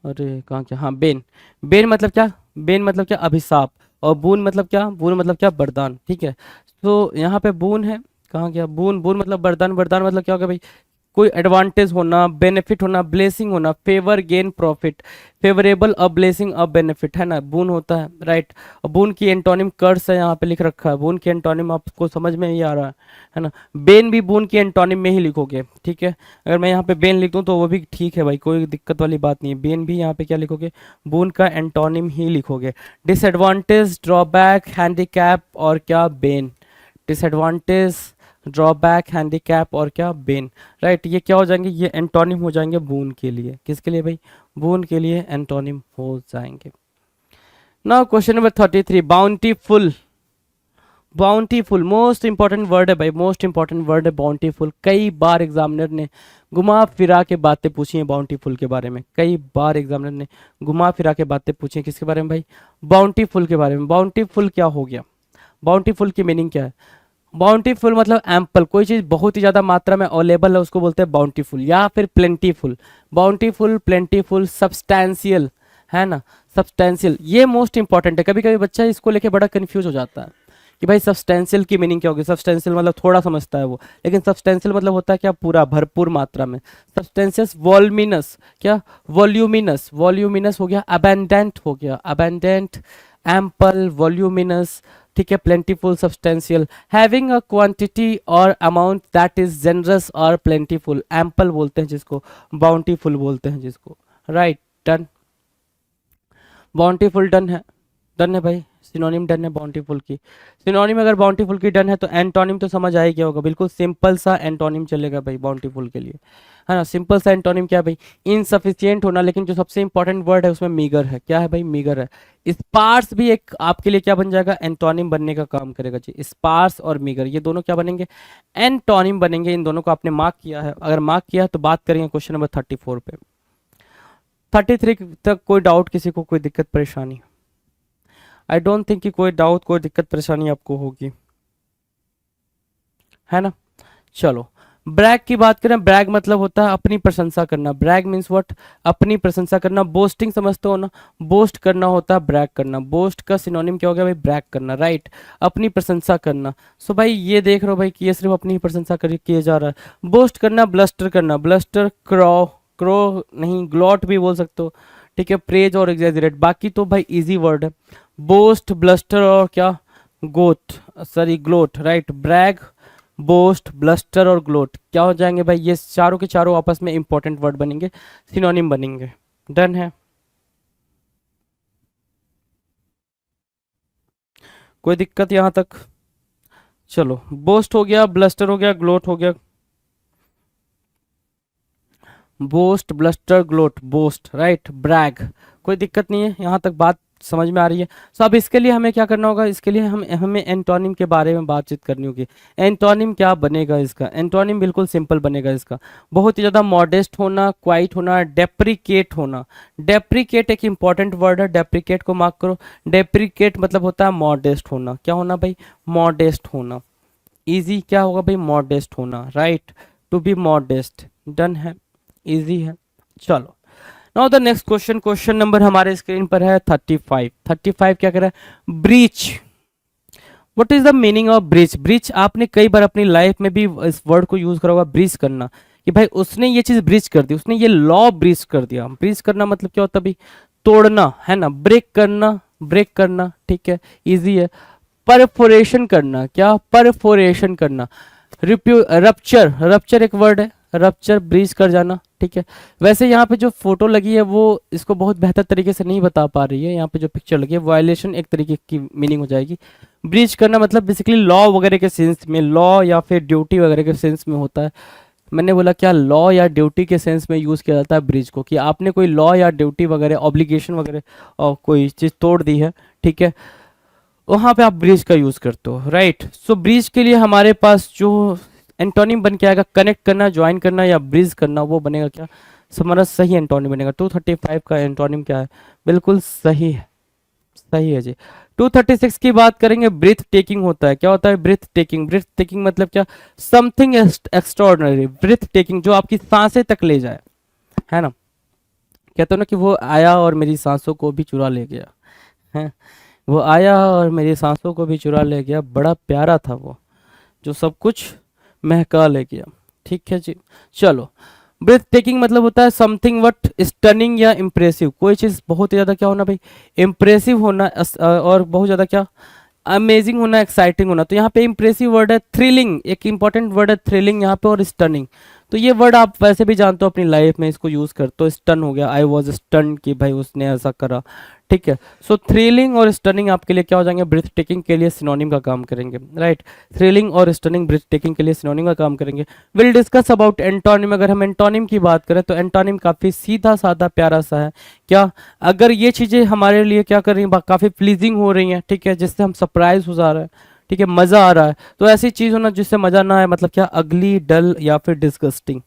अरे कहाँ क्या, हाँ बेन। बेन मतलब क्या? बेन मतलब क्या? अभिशाप। और बून मतलब क्या? बून मतलब क्या? वरदान। ठीक है, तो यहाँ पे बून है, कहाँ गया? बून। बून मतलब वरदान। वरदान मतलब क्या होगा भाई? कोई एडवांटेज होना, बेनिफिट होना, ब्लेसिंग होना, favour, gain, profit. Favourable, a blessing, a benefit, है ना? बून होता है, राइट। और बून की एंटोनिम कर्स है, यहाँ पे लिख रखा है। बून की एंटोनिम आपको समझ में ही आ रहा है ना? बेन भी बून की एंटोनिम में ही लिखोगे, ठीक है। अगर मैं यहाँ पे बेन लिख दूँ तो वो भी ठीक है भाई, कोई दिक्कत वाली बात नहीं है। बेन भी यहाँ पे क्या लिखोगे? बून का एंटोनिम ही लिखोगे। डिसएडवांटेज, ड्रॉबैक, हैंडीकैप और क्या? बेन। डिसएडवांटेज, ड्रॉबैक, हैंडीकैप और क्या? Ben, right. ये क्या हो जाएंगे? ये एंटोनिम हो जाएंगे बून के लिए। किसके लिए भाई? बून के लिए एंटोनिम हो जाएंगे। Now question number 33, bountiful. Bountiful most important word है भाई, मोस्ट इंपॉर्टेंट वर्ड है बाउंटीफुल। कई बार एग्जामिनर ने घुमा फिरा के बातें पूछी हैं बाउंटीफुल के बारे में। कई बार एग्जामिनर ने घुमा फिरा के बातें पूछी हैं किसके बारे में भाई? बाउंटीफुल के बारे में। बाउंटीफुल क्या हो गया? बाउंटीफुल की मीनिंग क्या है? बाउंटीफुल मतलब एम्पल, कोई चीज बहुत ही ज्यादा मात्रा में अवेलेबल है उसको बोलते हैं बाउंटीफुल, या फिर प्लेंटीफुल। बाउंटीफुल, प्लेंटीफुल, सब्सटैंशियल, है ना? सब्सटैंशियल, ये मोस्ट इंपॉर्टेंट है। कभी कभी बच्चा इसको लेके बड़ा कंफ्यूज हो जाता है कि भाई सब्सटैंशियल की मीनिंग क्या होगी? सब्सटैंशियल मतलब थोड़ा समझता है वो, लेकिन सब्सटैंशियल मतलब होता है क्या? पूरा, भरपूर मात्रा में। सब्सटेंशियस, वॉल्यूमिनस, क्या? वॉल्यूमिनस। वॉल्यूमिनस हो गया, अबेंडेंट हो गया, अबेंडेंट, एम्पल, वॉल्यूमिनस, ठीक है। Plentiful, substantial, having a quantity और अमाउंट दैट इज जनरस और प्लेंटीफुल। एम्पल बोलते हैं जिसको, बाउंटीफुल बोलते हैं जिसको, राइट। डन। बाउंटीफुल डन है, डन है भाई। सिनोनिम डन है बाउंटीफुल की। सिनोनिम अगर बाउंटीफुल की डन है तो एंटोनिम तो समझ आए क्या होगा? बिल्कुल सिंपल सा एंटोनिम चलेगा भाई बाउंटीफुल के लिए, है ना? सिंपल सा एंटोनिम क्या है भाई? इनसफिशिएंट होना, लेकिन जो सबसे इंपॉर्टेंट वर्ड है उसमें मीगर है। क्या है भाई? मीगर है। स्पार्स भी एक आपके लिए क्या बन जाएगा? एंटोनिम बनने का काम करेगा जी। स्पार्स और मीगर ये दोनों क्या बनेंगे? एंटोनिम बनेंगे। इन दोनों को आपने मार्क किया है? अगर मार्क किया है तो बात करेंगे क्वेश्चन नंबर 34 पे। 33 तक कोई डाउट किसी को, कोई दिक्कत परेशानी? आई डोंट थिंक कि कोई डाउट, कोई दिक्कत परेशानी आपको होगी, है ना? चलो ब्रैग की बात करें। ब्रैग मतलब होता है अपनी प्रशंसा करना। Brag means what? अपनी प्रशंसा करना। बोस्टिंग समझते हो ना? बोस्ट करना होता है ब्रैग करना। बोस्ट का सिनोनिम क्या हो गया भाई? ब्रैग करना, राइट। अपनी प्रशंसा करना। सो भाई ये देख रहे हो भाई कि ये सिर्फ अपनी ही प्रशंसा कर किए जा रहा है। बोस्ट करना, ब्लस्टर करना। ब्लस्टर, क्रॉ, क्रो नहीं, ग्लॉट भी बोल सकते हो, ठीक है। प्रेज और एग्जैजरेट, बाकी तो भाई इजी वर्ड है। बोस्ट, ब्लस्टर और क्या? Goat, sorry gloat, right. Brag, boast, bluster और ग्लोट क्या हो जाएंगे भाई? ये चारों के चारों आपस में इंपॉर्टेंट वर्ड बनेंगे, सिनोनिम बनेंगे। डन है? कोई दिक्कत यहां तक? चलो बोस्ट हो गया, ब्लस्टर हो गया, ग्लोट हो गया। Boast, bluster, gloat, boast, right. Brag, कोई दिक्कत नहीं है, यहां तक बात समझ में आ रही है। सो अब इसके लिए हमें क्या करना होगा? इसके लिए हमें एंटोनिम के बारे में बातचीत करनी होगी। एंटोनिम क्या बनेगा इसका? एंटोनिम बिल्कुल सिंपल बनेगा इसका। बहुत ही ज़्यादा मॉडेस्ट होना, क्वाइट होना, डेप्रिकेट होना। डेप्रिकेट एक इंपॉर्टेंट वर्ड है, डेप्रिकेट को मार्क करो। डेप्रिकेट मतलब होता है मॉडेस्ट होना। क्या होना भाई? मॉडेस्ट होना। इजी क्या होगा भाई? मॉडेस्ट होना, right. To be modest, done है, इजी है। चलो now the next question, question number हमारे स्क्रीन पर है 35। 35 क्या कह रहा है? Breach. What is the meaning of breach? Breach आपने कई बार अपनी लाइफ में भी इस वर्ड को यूज करा होगा, ब्रीच करना, कि भाई उसने ये चीज ब्रीच कर दी, उसने ये लॉ ब्रीच कर दिया। ब्रीच करना मतलब क्या होता है भाई? तोड़ना, है ना? ब्रेक करना, ब्रेक करना, ठीक है, इजी है। परफोरेशन करना, क्या? परफोरेशन करना। रप्चर, रप्चर एक वर्ड है, रप्चर, ब्रीच कर जाना, ठीक है। वैसे यहाँ पे जो फोटो लगी है वो इसको बहुत बेहतर तरीके से नहीं बता पा रही है। यहाँ पे जो पिक्चर लगी है वायलेशन एक तरीके की मीनिंग हो जाएगी। ब्रीच करना मतलब बेसिकली लॉ वगैरह के सेंस में, लॉ या फिर ड्यूटी वगैरह के सेंस में होता है। मैंने बोला क्या लॉ या ड्यूटी के सेंस में यूज़ किया जाता है ब्रीच को, कि आपने कोई लॉ या ड्यूटी वगैरह ऑब्लिगेशन वगैरह और कोई चीज़ तोड़ दी है, ठीक है, वहाँ पे आप ब्रीच का यूज़ करते हो, राइट। सो ब्रीच के लिए हमारे पास जो एंटोनिम बन के आएगा, कनेक्ट करना, ज्वाइन करना या ब्रीज करना, वो बनेगा क्या, हमारा सही एंटोनिम बनेगा। 235 का एंटोनिम क्या है, बिल्कुल सही है, सही है जी। 236 की बात करेंगे, ब्रीथ टेकिंग होता है। क्या होता है ब्रीथ टेकिंग? ब्रीथ टेकिंग मतलब क्या, समथिंग एक्स्ट्रॉर्डनरी, ब्रीथ टेकिंग जो आपकी सांसें तक ले जाए, है ना। कहते हो ना कि वो आया और मेरी सांसों को भी चुरा ले गया, है, वो आया और मेरी सांसों को भी चुरा ले गया, बड़ा प्यारा था वो जो सब कुछ महका ले गया, ठीक है जी। चलो, ब्रेथ टेकिंग मतलब होता है समथिंग वट स्टनिंग या इम्प्रेसिव, कोई चीज़ बहुत ही ज़्यादा क्या होना भाई, इम्प्रेसिव होना, और बहुत ज़्यादा क्या, अमेजिंग होना, एक्साइटिंग होना। तो यहाँ पे इम्प्रेसिव वर्ड है, थ्रिलिंग एक इंपॉर्टेंट वर्ड है, थ्रिलिंग यहाँ पे, और स्टनिंग। तो ये वर्ड आप वैसे भी जानते हो अपनी लाइफ में, इसको यूज़ करते हो। स्टन हो गया, आई वॉज स्टन, कि भाई उसने ऐसा करा, ठीक है। सो थ्रिलिंग और स्टनिंग आपके लिए क्या हो जाएंगे, ब्रीथ टेकिंग के लिए सिनोनिम का काम करेंगे, राइट। थ्रिलिंग और स्टनिंग ब्रीथ टेकिंग के लिए सिनोनिम का काम करेंगे। Will discuss about antonym. अगर हम एंटोनिम की बात करें तो एंटोनिम काफ़ी सीधा साधा प्यारा सा है। क्या, अगर ये चीज़ें हमारे लिए क्या कर रही हैं, काफ़ी प्लीजिंग हो रही हैं, ठीक है, जिससे हम सरप्राइज हो जा रहे हैं, ठीक है, मज़ा आ रहा है, तो ऐसी चीज़ होना जिससे मज़ा ना आए, मतलब क्या, अगली, डल या फिर डिस्गस्टिंग।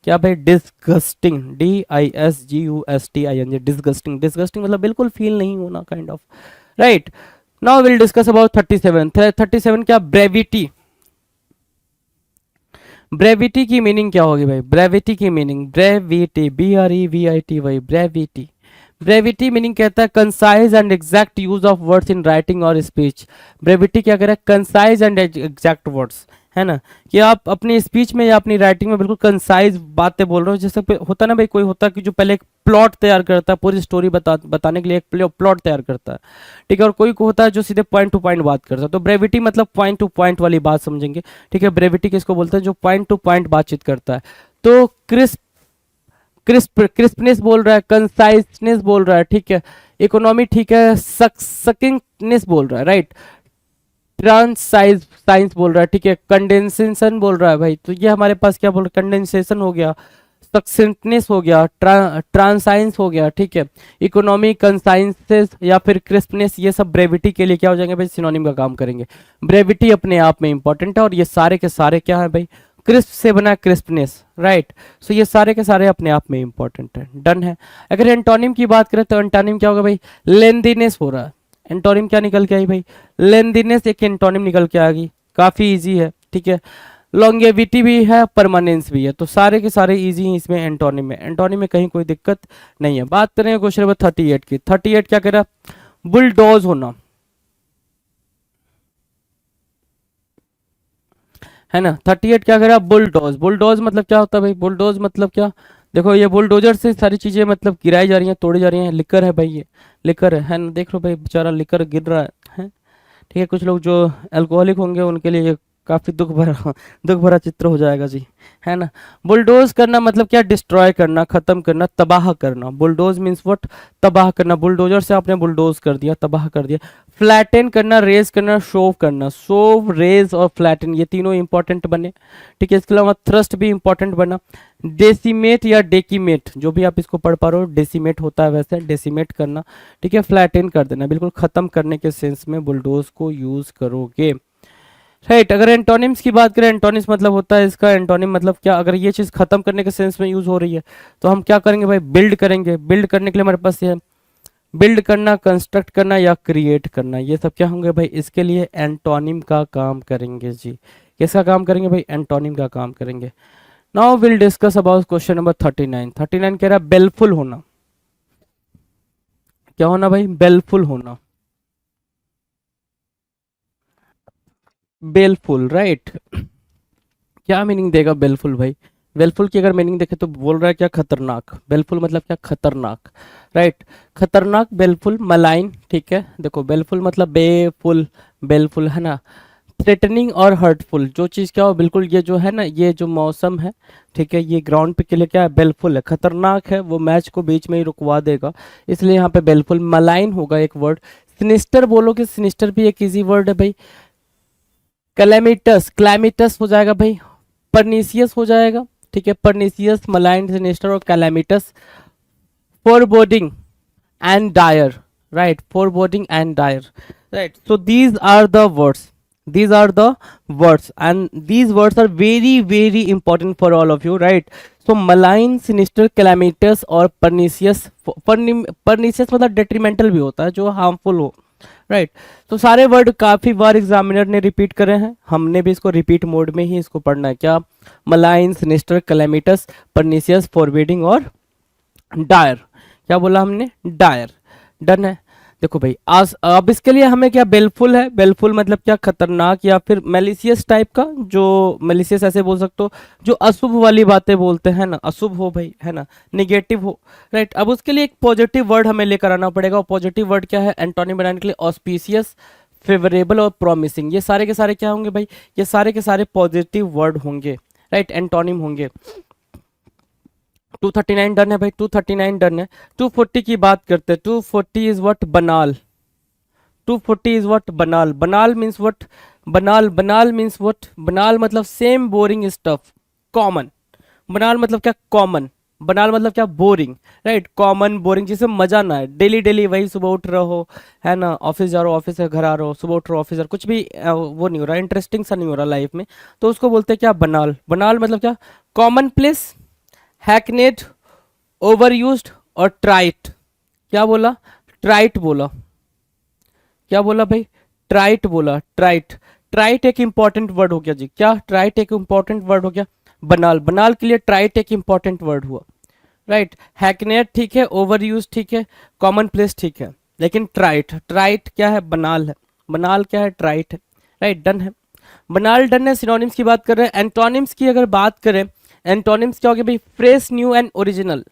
क्या भाई, डिस्गस्टिंग, DISGUSTING, डिस्गस्टिंग। डिस्गस्टिंग मतलब बिल्कुल फील नहीं होना, kind of, right. Now will discuss about 37। 37 क्या, ब्रेविटी। ब्रेविटी की मीनिंग क्या होगी भाई, ब्रेविटी की meaning, brevity, BREVITY, brevity. Brevity meaning कहता है concise and exact use of words in writing और स्पीच। ब्रेविटी क्या कह रहा है, कंसाइज एंड एग्जैक्ट वर्ड्स, है ना, कि आप अपनी स्पीच में या अपनी राइटिंग में बिल्कुल कंसाइज बातें बोल रहे हो। जैसे होता है ना भाई, कोई होता है कि जो पहले एक प्लॉट तैयार करता है, पूरी स्टोरी बताने के लिए एक प्लॉट तैयार करता है, ठीक है, और कोई को होता है जो सीधे पॉइंट टू पॉइंट बात करता है। तो ब्रेविटी मतलब पॉइंट टू पॉइंट वाली बात समझेंगे, ठीक है। ब्रेविटी किसको बोलते हैं, जो पॉइंट टू पॉइंट बातचीत करता है। तो क्रिस्पनेस बोल रहा है, कंसाइजनेस बोल रहा है, ठीक है, इकोनॉमी, ठीक है, सकिंगनेस बोल रहा है, राइट, ट्रांसाइज साइंस बोल रहा है, ठीक है, कंडेंसेशन बोल रहा है भाई। तो ये हमारे पास क्या बोल रहा है, कंडेंसेशन हो गया, सक्सेंटनेस हो गया, ट्रांसाइंस हो गया, ठीक है, इकोनॉमी, कंसाइंसेस या फिर क्रिस्पनेस, ये सब ब्रेविटी के लिए क्या हो जाएंगे भाई, सिनोनिम का काम करेंगे। ब्रेविटी अपने आप में इंपॉर्टेंट है, और ये सारे के सारे क्या है भाई, क्रिस्प से बना क्रिस्पनेस, राइट। सो ये सारे के सारे अपने आप में इंपॉर्टेंट है, डन है। अगर एंटोनिम की बात करें तो एंटोनिम क्या होगा भाई, लेंदीनेस हो रहा है। एंटोनिम क्या निकल के आई भाई, लेंदीनेस एक एंटोनिम निकल के आ गई, काफी इजी है, ठीक है। लॉन्गेविटी भी है, परमानेंस भी है, तो सारे के सारे इजी हैं इसमें एंटोनिम में। एंटोनिम में कहीं कोई दिक्कत नहीं है। बात करें क्वेश्चन नंबर 38 की। 38 क्या कह रहा है, बुलडोज होना, है ना। 38 क्या कह रहा है, बुलडोज। बुलडोज मतलब क्या होता है भाई, बुलडोज मतलब क्या, देखो ये बुलडोजर से सारी चीजें मतलब गिराई जा रही हैं, तोड़ी जा रही हैं। लिकर है भाई, ये लिकर है ना, देख लो भाई बेचारा लिकर गिर रहा है, ठीक है। कुछ लोग जो अल्कोहलिक होंगे उनके लिए ये काफी दुख भरा चित्र हो जाएगा जी, है ना। बुलडोज करना मतलब क्या, डिस्ट्रॉय करना, खत्म करना, तबाह करना। बुलडोज मीन्स व्हाट, तबाह करना। बुलडोजर से आपने बुलडोज कर दिया, तबाह कर दिया। फ्लैटन करना, रेज करना, शोव करना। शोव, रेज और फ्लैटन ये तीनों इंपॉर्टेंट बने, ठीक है। इसके अलावा थ्रस्ट भी इंपॉर्टेंट बना। डेसीमेट या डेकीमेट, जो भी आप इसको पढ़ पा रहे हो, डेसीमेट होता है वैसे, डेसीमेट करना, ठीक है। फ्लैटन कर देना, बिल्कुल खत्म करने के सेंस में बुलडोज को यूज करोगे, राइट। अगर एंटोनिम्स की बात करें, एंटोनिम्स मतलब होता है इसका एंटोनिम मतलब क्या, अगर ये चीज खत्म करने के सेंस में यूज हो रही है तो हम क्या करेंगे भाई, बिल्ड करेंगे। बिल्ड करने के लिए हमारे पास ये बिल्ड करना, कंस्ट्रक्ट करना या क्रिएट करना, ये सब क्या होंगे भाई, इसके लिए एंटोनिम का काम करेंगे जी। किसका काम करेंगे भाई, एंटोनिम का काम करेंगे। Now will discuss about question number 39। 39 कह रहा है बेलफुल होना। क्या होना भाई, बेलफुल होना, बेलफुल, राइट। क्या मीनिंग देगा बेलफुल भाई, बेलफुल की अगर मीनिंग देखे तो बोल रहा है क्या, खतरनाक। बेलफुल मतलब क्या, खतरनाक, राइट। खतरनाक, बेलफुल, मलाइन, ठीक है। देखो बेलफुल मतलब बेफुल, बेलफुल, है ना। थ्रेटनिंग और हर्टफुल, जो चीज़ क्या हो बिल्कुल, ये जो है ना, ये जो मौसम है, ठीक है, ये ग्राउंड पे के लिए क्या है, बेलफुल है, खतरनाक है, वो मैच को बीच में ही रुकवा देगा, इसलिए यहाँ पे बेलफुल। मलाइन होगा एक वर्ड। सिनिस्टर बोलोगे, सिनिस्टर भी एक इजी वर्ड है भाई। कैलेमिटस, क्लैमिटस हो जाएगा भाई। परनीसियस हो जाएगा, ठीक है, परनीसियस, मलाइन, सिनिस्टर और कैलेमिटस। फोरबोर्डिंग and dire, right? Foreboding and dire, right? So these are the words, these are the words, and these words are very very important for all of you, right? So malign, sinister, calamitous और pernicious, pernicious मतलब detrimental भी होता है, जो harmful हो, right? तो सारे word काफ़ी बार एग्जामिनर ने रिपीट करे हैं, हमने भी इसको रिपीट मोड में ही इसको पढ़ना है। क्या? मलाइन, सिनिस्टर, कैलेमिटस, परनीसियस, फॉरबिडिंग और डायर। क्या बोला हमने? डायर। डन है। देखो भाई, आज अब इसके लिए हमें क्या, बेलफुल है। बेलफुल मतलब क्या? खतरनाक या फिर मेलिशियस टाइप का, जो मेलिशियस ऐसे बोल सकते हो, जो अशुभ वाली बातें बोलते हैं ना, अशुभ हो भाई, है ना, निगेटिव हो, राइट? अब उसके लिए एक पॉजिटिव वर्ड हमें लेकर आना पड़ेगा, और पॉजिटिव वर्ड क्या है? एंटोनिम बनाने के लिए ऑस्पिशियस, फेवरेबल और प्रॉमिसिंग। ये सारे के सारे क्या होंगे भाई? ये सारे के सारे पॉजिटिव वर्ड होंगे, राइट? एंटोनिम होंगे। 239 डन है भाई, 239 डन है। 240 की बात करते हैं। 240 इज व्हाट? बनाल। 240 इज व्हाट? बनाल। बनाल मीन्स व्हाट? बनाल, बनाल मीन्स व्हाट? बनाल मतलब सेम बोरिंग स्टफ, कॉमन। बनाल मतलब क्या? कॉमन। बनाल मतलब क्या? Boring, right? कॉमन, बोरिंग, जिसमें मजा ना है, डेली डेली वही, सुबह उठ रहे हो, है ना, ऑफिस जा रहे हो, ऑफिस से घर आ रहे हो, सुबह उठ रहे हो, ऑफिस जा रहे हो, कुछ भी वो नहीं हो रहा, इंटरेस्टिंग सा नहीं हो रहा लाइफ में, तो उसको बोलते हैं क्या? बनाल। बनाल मतलब क्या? Common place, hackneyed, over used और ट्राइट। क्या बोला? ट्राइट बोला। क्या बोला भाई? ट्राइट बोला। ट्राइट। ट्राइट एक इंपॉर्टेंट वर्ड हो गया जी। क्या? ट्राइट एक इंपॉर्टेंट वर्ड हो गया। बनाल, बनाल के लिए ट्राइट एक इंपॉर्टेंट वर्ड हुआ, राइट? हैकनेड ठीक है, ओवर यूज ठीक है, कॉमन प्लेस ठीक है, लेकिन ट्राइट, ट्राइट क्या है? बनाल है। बनाल क्या है? ट्राइट है, राइट? डन है। बनाल डन है। सिनोनिम्स की बात कर रहे हैं। एंटोनिम्स की अगर बात करें, एंटोनिम्स क्या हो गया भाई? फ्रेश, न्यू एंड ओरिजिनल,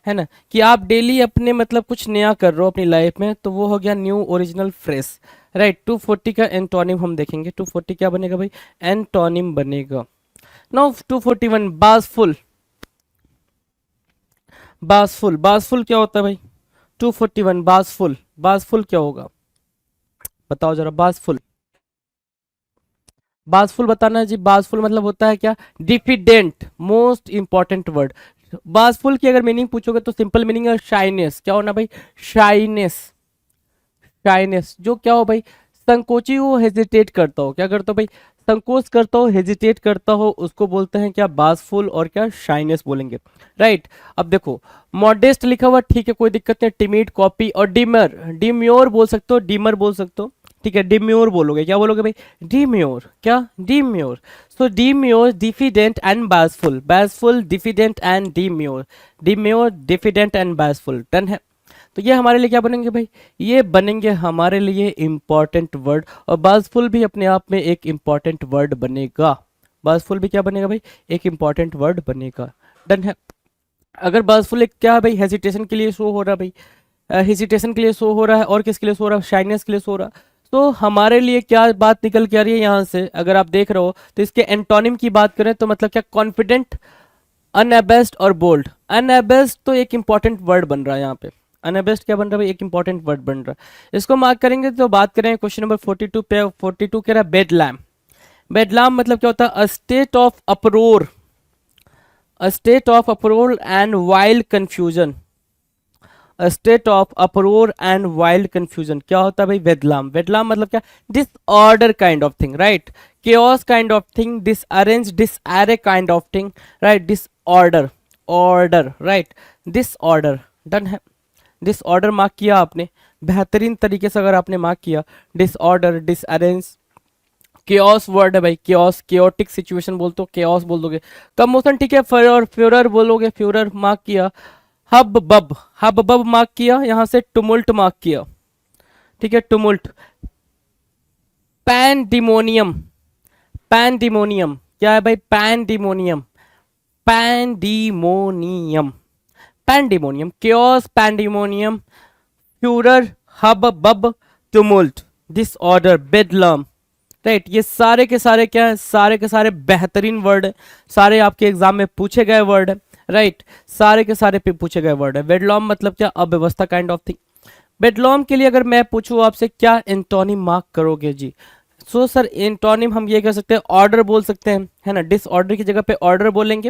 है ना, कि आप डेली अपने मतलब कुछ नया कर रहे हो अपनी लाइफ में, तो वो हो गया न्यू, ओरिजिनल, फ्रेश, राइट? 240 का एंटोनिम हम देखेंगे। 240 क्या बनेगा भाई? एंटोनिम बनेगा। नाउ 241 बासफुल। बासफुल, बासफुल क्या होता है भाई? 241 बासफुल, बासफुल क्या होगा? बताओ जरा। बासफुल, बासफुल बताना है जी। बासफुल मतलब होता है क्या? Diffident, most important word. बासफुल की अगर मीनिंग पूछोगे तो सिंपल मीनिंग है शाइनेस। क्या होना भाई? शाइनेस। शाइनेस जो क्या हो भाई? संकोची हो, हेजिटेट करता हो। क्या करता हो भाई? संकोच करता हो, हेजिटेट करता हो, उसको बोलते हैं क्या? बासफुल और क्या? शाइनेस बोलेंगे, राइट? अब देखो, मॉडेस्ट लिखा हुआ ठीक है, कोई दिक्कत नहीं। टिमिड, कॉपी और डिमर, डिम्योर बोल सकते हो, डिमर बोल सकते हो, ठीक है। डिम्योर बोलोगे। क्या बोलोगे भाई? डिम्योर। क्या? Demure. So demure, diffident and बासफुल। बासफुल, diffident and demure. Demure, diffident and बासफुल। Done है। तो ये हमारे लिए क्या बनेंगे भाई? ये बनेंगे हमारे लिए इंपॉर्टेंट वर्ड, और बासफुल भी अपने आप में एक इंपॉर्टेंट वर्ड बनेगा। बासफुल भी क्या बनेगा भाई? एक इंपॉर्टेंट वर्ड बनेगा। डन है। अगर बासफुल एक क्या है भाई? हेजिटेशन के लिए शो हो रहा है भाई, हेजिटेशन के लिए शो हो रहा है, और किसके लिए शो हो रहा है? शाइनेस के लिए शो हो रहा है। तो हमारे लिए क्या बात निकल के आ रही है यहाँ से, अगर आप देख रहे हो तो इसके एंटोनिम की बात करें तो मतलब क्या? कॉन्फिडेंट, अनएबेस्ट और बोल्ड। अनएबेस्ट तो एक इंपॉर्टेंट वर्ड बन रहा है यहाँ पे। अनएबेस्ट क्या बन रहा है भाई? एक इंपॉर्टेंट वर्ड बन रहा है। इसको मार्क करेंगे तो बात करें क्वेश्चन नंबर 42 पे। 42 कह रहा है बेडलैम। बेडलैम मतलब क्या होता है? A state of uproar, a state of uproar and wild confusion. A state of uproar and wild confusion क्या होता है भाई? बेदलाम। बेदलाम मतलब क्या? Disorder kind of thing, right? chaos kind of thing, disarrange, disarray kind of thing, right? disorder, order, right? disorder, done है। Disorder mark किया आपने बेहतरीन तरीके से, अगर आपने मार्क किया। डिसऑर्डर, डिसअरेंज, केओस वर्ड है भाई, केओस, केओटिक सिचुएशन बोलते हो, केओस बोल दोगे। कमोशन ठीक है, फ्योरर, फ्योरर बोलोगे, फ्योरर मार्क किया। हब बब, हब बब मार्क किया, यहां से टुमुल्ट मार्क किया, ठीक है, टुमुल्ट। पैंडिमोनियम, पैंडिमोनियम क्या है भाई? Pandemonium, pandemonium, pandemonium, chaos, pandemonium, Führer, hub बब, टुमुल्ट, डिसऑर्डर, बेडलम, राइट। ये सारे के सारे क्या है, सारे के सारे बेहतरीन वर्ड है, सारे आपके एग्जाम में पूछे गए वर्ड है, राइट। सारे के सारे पे पूछे गए वर्ड है। बेडलॉम मतलब क्या, अव्यवस्था काइंड ऑफ थिंग। बेडलॉम के लिए अगर मैं पूछूं आपसे क्या एंटोनिम मार्क करोगे जी, सो सर एंटोनिम हम ये कह सकते हैं, ऑर्डर बोल सकते हैं, है ना। डिसऑर्डर की जगह पे ऑर्डर बोलेंगे,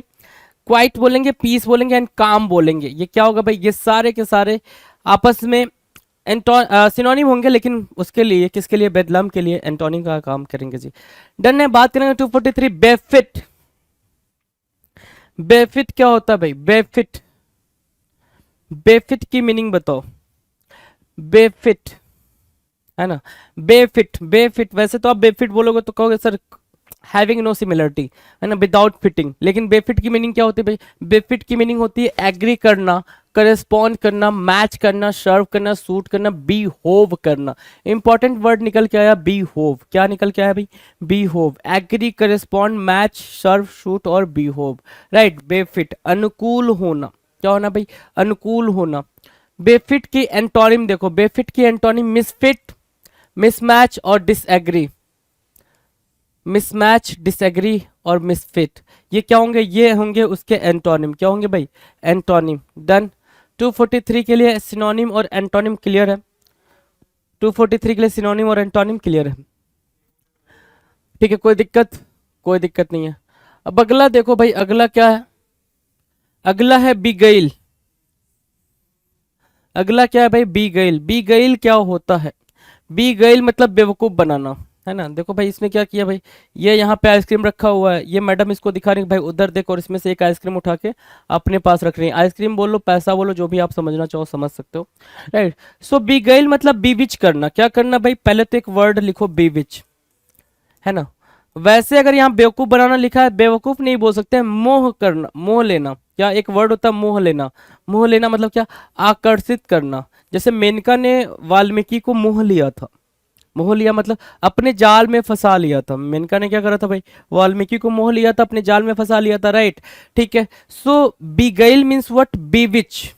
क्वाइट बोलेंगे, पीस बोलेंगे एंड काम बोलेंगे। ये क्या होगा भाई, ये सारे के सारे आपस में सिनोनिम होंगे, लेकिन उसके लिए किसके लिए, बेदलम के लिए एंटोनिम का काम करेंगे जी। डन है। बात करेंगे 243 बेफिट। बेफिट क्या होता है भाई, बेफिट, बेफिट की मीनिंग बताओ। बेफिट है ना, बेफिट, बेफिट वैसे तो आप बेफिट बोलोगे तो कहोगे सर हैविंग नो सिमिलरिटी, है ना, विदाउट फिटिंग। लेकिन बेफिट की मीनिंग क्या होती है भाई, बेफिट की मीनिंग होती है एग्री करना, करेस्पॉन्ड करना, मैच करना, सर्व करना, सूट करना, बी होव करना। इंपॉर्टेंट वर्ड निकल के आया बी होव। क्या निकल के आया भाई, बी होव। एग्री, करेस्पॉन्ड, मैच, सर्व, शूट और बी होव, राइट। बेफिट अनुकूल होना, क्या होना भाई, अनुकूल होना। बेफिट की एंटोनिम देखो, बेफिट की एंटोनिम मिसफिट, मिसमैच और डिसएग्री। मिसमैच, डिसएग्री और मिसफिट, ये क्या होंगे, ये होंगे उसके एंटोनिम। क्या होंगे भाई, एंटोनिम। डन। 243 के लिए सिनोनिम और एंटोनिम क्लियर है। 243 के लिए सिनोनिम और एंटोनिम क्लियर है, ठीक है, कोई दिक्कत, कोई दिक्कत नहीं है। अब अगला देखो भाई, अगला क्या है, अगला है बिगैल। अगला क्या है भाई, बिगैल। बिगैल क्या होता है, बिगैल मतलब बेवकूफ बनाना, है ना। देखो भाई इसने क्या किया भाई, ये यहाँ पे आइसक्रीम रखा हुआ है, ये मैडम इसको दिखा रही है भाई उधर देखो, और इसमें से एक आइसक्रीम उठा के अपने पास रख रही है। आइसक्रीम बोलो, पैसा बोलो, जो भी आप समझना चाहो समझ सकते हो, राइट। सो बिगैल मतलब बीविच करना। क्या करना भाई, पहले तो एक वर्ड लिखो बीविच, है ना। वैसे अगर यहाँ बेवकूफ बनाना लिखा है, बेवकूफ नहीं बोल सकते, मोह करना, मोह लेना। क्या एक वर्ड होता है मोह लेना। मोह लेना मतलब क्या, आकर्षित करना। जैसे मेनका ने वाल्मीकि को मोह लिया था, मोह लिया मतलब अपने जाल में फंसा लिया था। मेनका ने क्या करा था भाई, वाल्मीकि को मोह लिया था, अपने जाल में फंसा लिया था, राइट, ठीक है। सो बिगैल मीन्स व्हाट, बीविच,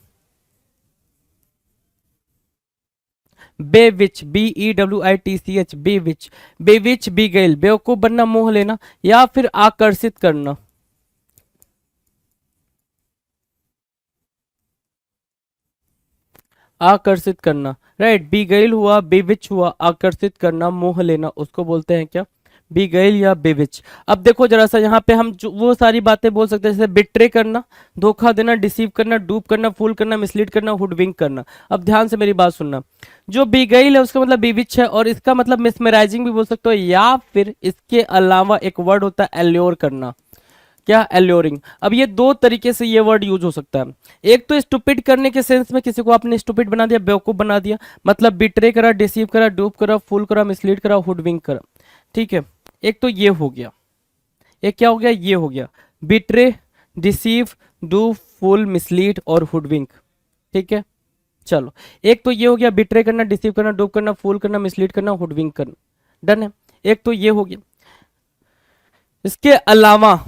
बेविच, BEWITCH, बेविच, बेविच, बिगैल, बेवकूफ बनना, मोह लेना या फिर आकर्षित करना। आकर्षित करना, राइट। बिगैल हुआ, बेविच हुआ, आकर्षित करना, मोह लेना, उसको बोलते हैं क्या, बिगैल या बेविच। अब देखो जरा सा यहाँ पे हम वो सारी बातें बोल सकते हैं, जैसे बिट्रे करना, धोखा देना, डिसीव करना, डूप करना, फूल करना, मिसलीड करना, हुडविंक करना। अब ध्यान से मेरी बात सुनना, जो बिगैल है उसका मतलब बीविच है, और इसका मतलब मिसमराइजिंग भी बोल सकते हो, या फिर इसके अलावा एक वर्ड होता है एल्योर करना। क्या, एल्योरिंग। अब ये दो तरीके से ये वर्ड यूज हो सकता है। एक तो स्टूपिड करने के सेंस में, किसी को आपने स्टूपिड बना दिया, बेवकूफ बना दिया, मतलब बिट्रे करा, डिसीव करा, डूप करा, फूल करा, मिसलीड करा, हुडविंक करा, ठीक है। एक तो ये हो गया, एक क्या हो गया, ये हो गया, betray, deceive, do, fool, mislead और हुडविंक, ठीक है। चलो, एक तो ये हो गया, बिट्रे करना, डिसीव करना, डूप करना, फूल करना, मिसलीड करना, हुडविंक करना, डन है। एक तो ये हो गया। इसके अलावा,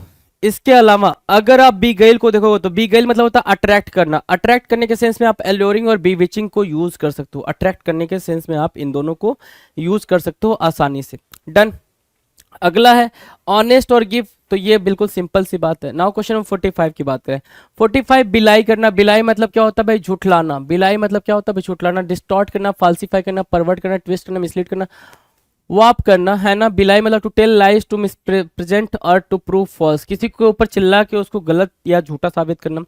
इसके अलावा अगर आप बिगैल को देखोगे तो बिगैल मतलब होता है अट्रैक्ट करना। अट्रैक्ट करने के सेंस में आप एल्योरिंग और बीविचिंग को यूज कर सकते हो। अट्रैक्ट करने के सेंस में आप इन दोनों को यूज कर सकते हो आसानी से। डन। अगला है ऑनेस्ट और गिव, तो ये बिल्कुल सिंपल सी बात है। नाउ क्वेश्चन नंबर 45 की बात करें। 45 बिलाई करना। बिलाई मतलब क्या होता है भाई, झूठलाना। बिलाई मतलब क्या होता है भाई, झूठलाना। डिस्टॉर्ट करना, फाल्सीफाई करना, परवर्ट करना, ट्विस्ट करना, मिसलीड करना, वाप करना, है ना। बिलाई मतलब टू टेल लाइज, टू मिसप्रेजेंट और टू प्रूव फॉल्स। किसी के ऊपर चिल्ला के उसको गलत या झूठा साबित करना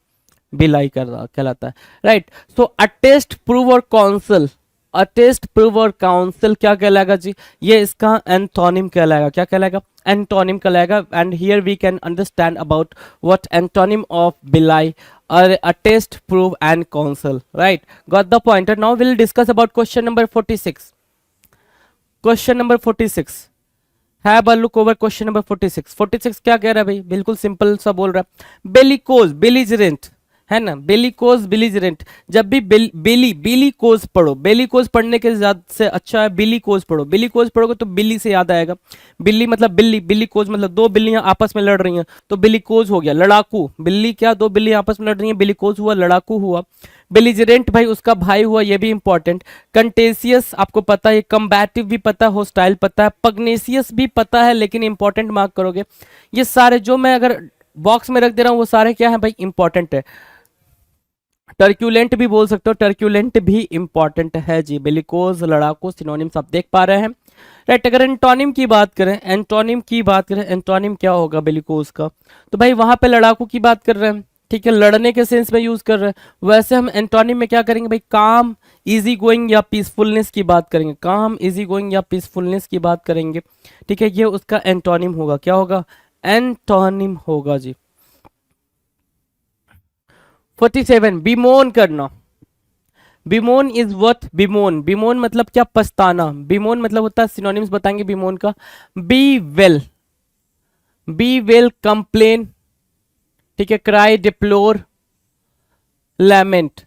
बिलाई कहलाता है, राइट। सो अटेस्ट, प्रूव और काउंसिल। अटेस्ट, प्रूव और काउंसिल क्या कहलाएगा जी, ये इसका एंटोनिम कहलाएगा। क्या कहलाएगा, एंटोनिम कहलाएगा। And here we can understand about what antonym of belie और attest, prove and council, right. Got the point. Now will discuss about question number 46। Question number 46, have a look over question number 46। 46 क्या कह रहा है भाई, बिल्कुल simple सा बोल रहा है, बेलिकोज, बेलिजरेंट, है ना, बेलिकोज बिलीजरेंट। जब भी बेलिकोज पढ़ो, बेलिकोज पढ़ने के ज्यादा से अच्छा है बिलीकोज पढ़ो। बिलीकोज पढ़ोगे तो बिल्ली से याद आएगा, बिल्ली मतलब बिल्ली, बिलीकोज मतलब दो बिल्लियां आपस में लड़ रही हैं तो बिलीकोज हो गया। लड़ाकू, बिल्ली क्या, दो बिल्ली आपस में लड़ रही हैं, बिलीकोज हुआ, लड़ाकू हुआ। बेलिजरेंट भाई उसका भाई हुआ, ये भी इंपॉर्टेंट। कंटेसियस आपको पता है, कम्बैटिव भी पता है, होस्टाइल पता है, पग्नेसियस भी पता है, लेकिन इंपॉर्टेंट मार्क करोगे। ये सारे जो मैं अगर बॉक्स में रख दे रहा हूं वो सारे क्या है भाई, इंपॉर्टेंट है। टर्क्यूलेंट भी बोल सकते हो, टर्क्यूलेंट भी इंपॉर्टेंट है जी। बेलिकोज, लड़ाकू, सिनोनिम्स आप देख पा रहे हैं, राइट। अगर एंटोनिम की बात करें, एंटोनिम की बात करें, एंटोनिम क्या होगा बेलिकोज का, तो भाई वहां पे लड़ाकू की बात कर रहे हैं, ठीक है, लड़ने के सेंस में यूज कर रहे हैं। वैसे हम एंटोनिम में क्या करेंगे भाई, काम, इजी गोइंग या पीसफुलनेस की बात करेंगे, काम, इजी गोइंग या पीसफुलनेस की बात करेंगे, ठीक है। ये उसका एंटोनिम होगा, क्या होगा, एंटोनिम होगा जी। 47, बिमोन करना। बिमोन इज व्हाट, बिमोन, बिमोन मतलब क्या, पछताना। बिमोन मतलब होता है, सिनोनिम्स बताएंगे बिमोन का, be well, be well, complain, ठीक है, क्राई, डिप्लोर, लैमेंट,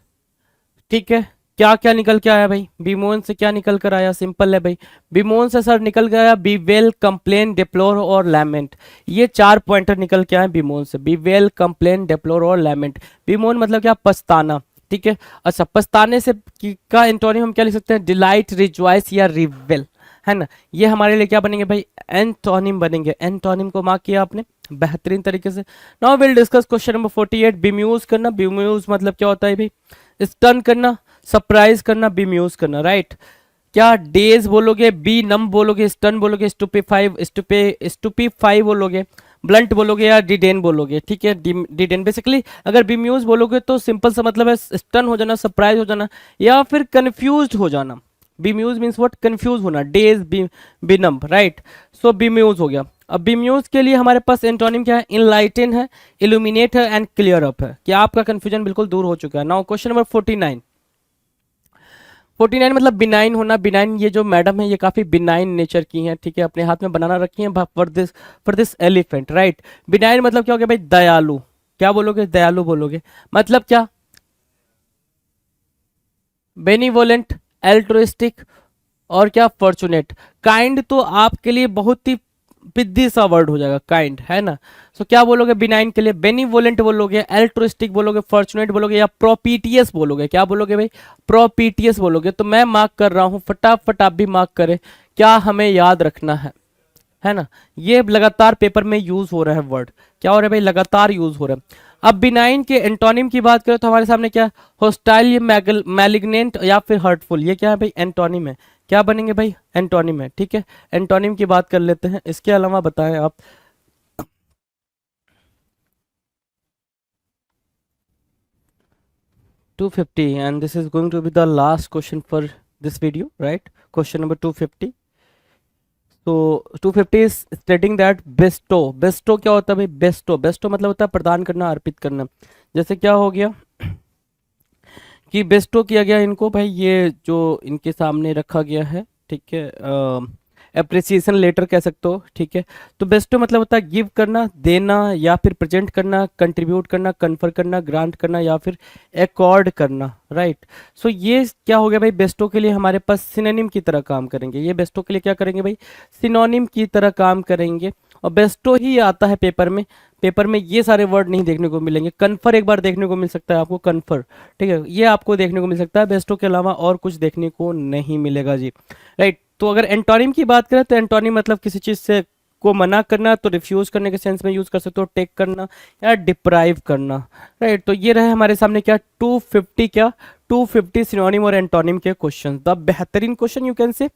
ठीक है। क्या क्या निकल के आया भाई, बिमोन से क्या निकल कर आया, सिंपल है भाई, बिमोन से सर निकल गया बी वेल, कंप्लेन, डिप्लोर और लैमेंट। ये 4 पॉइंटर निकल के आए बिमोन से, बी वेल, कंप्लेन, डिप्लोर और लैमेंट। बिमोन मतलब क्या, पछताना, ठीक है। अच्छा, पछताने से का एंटोनिम हम क्या लिख सकते हैं, डिलाइट, रिजॉइस या रिवेल, है ना। ये हमारे लिए क्या बनेंगे भाई, एंटोनिम बनेंगे। एंटोनिम को मार्क किया आपने बेहतरीन तरीके से। Now will discuss question number 48, बिम्यूज करना। बिम्यूज मतलब क्या होता है भाई, स्टन करना, सरप्राइज करना, बिम्यूज करना, राइट। क्या डेज बोलोगे, बी नम बोलोगे, स्टन बोलोगे, स्टूपीफाई बोलोगे, ब्लंट बोलोगे या डिडेन बोलोगे, ठीक है। डिडेन बेसिकली अगर बिम्यूज बोलोगे तो सिंपल सा मतलब है स्टन हो जाना, सरप्राइज हो जाना या फिर कंफ्यूज हो जाना। बिम्यूज मीन्स व्हाट, कंफ्यूज होना, डेज बी नम, राइट। सो बिम्यूज हो गया। अब बिम्यूज के लिए हमारे पास एंटोनिम क्या है, इनलाइटन है, इल्यूमिनेट है एंड क्लियर अप है। क्या आपका कंफ्यूजन बिल्कुल दूर हो चुका है। नाउ क्वेश्चन नंबर 49, 49 मतलब बिनाइन होना। बिनाइन, ये जो मैडम है ये काफी बिनाइन नेचर की हैं, ठीक है, अपने हाथ में बनाना रखी हैं for this elephant, right. Benign मतलब क्या हो गया भाई, दयालु। क्या बोलोगे, दयालु बोलोगे। मतलब क्या, बेनिवोलेंट, एल्ट्रुइस्टिक और क्या, फॉर्चुनेट। काइंड तो आपके लिए बहुत ही पिद्दी सा वर्ड हो जाएगा, काइंड, है ना। सो क्या बोलोगे बिनाइन के लिए, बेनिवोलेंट बोलोगे, एल्ट्रुइस्टिक बोलोगे, फॉर्चुनेट बोलोगे या प्रोपीटियस बोलोगे। क्या बोलोगे भाई, प्रोपीटियस बोलोगे। तो मैं मार्क कर रहा हूं, फटाफट आप भी मार्क करें। क्या हमें याद रखना है ना, ये लगातार पेपर में यूज हो रहा है वर्ड। क्या हो रहा है भाई, लगातार यूज हो रहा है। अब बिनाइन के एंटोनिम की बात करें तो हमारे सामने क्या, होस्टाइल, मैलिग्नेंट या फिर हर्टफुल। ये क्या है भाई, एंटोनिम है। क्या बनेंगे भाई, एंटोनिम है, ठीक है। एंटोनिम की बात कर लेते हैं, इसके अलावा बताएं आप। $250 and this is going to be the last question for this video, right? Question number 250. तो 250 is stating that Bairstow, Bairstow क्या होता है भाई, बेस्टो, बेस्टो मतलब होता है प्रदान करना, अर्पित करना। जैसे क्या हो गया कि बेस्टो किया गया इनको भाई, ये जो इनके सामने रखा गया है, ठीक है, अप्रिसिएशन लेटर कह सकते हो, ठीक है। तो बेस्टो मतलब होता है गिव करना, देना या फिर प्रेजेंट करना, कंट्रीब्यूट करना, कन्फर करना, ग्रांट करना या फिर एकॉर्ड करना, राइट। सो ये क्या हो गया भाई, बेस्टो के लिए हमारे पास सिनोनिम की तरह काम करेंगे। ये बेस्टो के लिए क्या करेंगे भाई, सिनोनिम की तरह काम करेंगे। और बेस्टो ही आता है पेपर में, पेपर में ये सारे वर्ड नहीं देखने को मिलेंगे। कन्फर एक बार देखने को मिल सकता है आपको, कन्फर, ठीक है, ये आपको देखने को मिल सकता है। बेस्टो के अलावा और कुछ देखने को नहीं मिलेगा जी, राइट। तो अगर एंटोनिम की बात करें तो एंटोनिम मतलब किसी चीज से को मना करना, तो रिफ्यूज करने के सेंस में यूज कर सकते हो, टेक करना या डिप्राइव करना, राइट। तो ये रहे हमारे सामने क्या, 250 क्या, 250 सिनोनिम और एंटोनिम के क्वेश्चन, द बेहतरीन क्वेश्चन यू कैन से।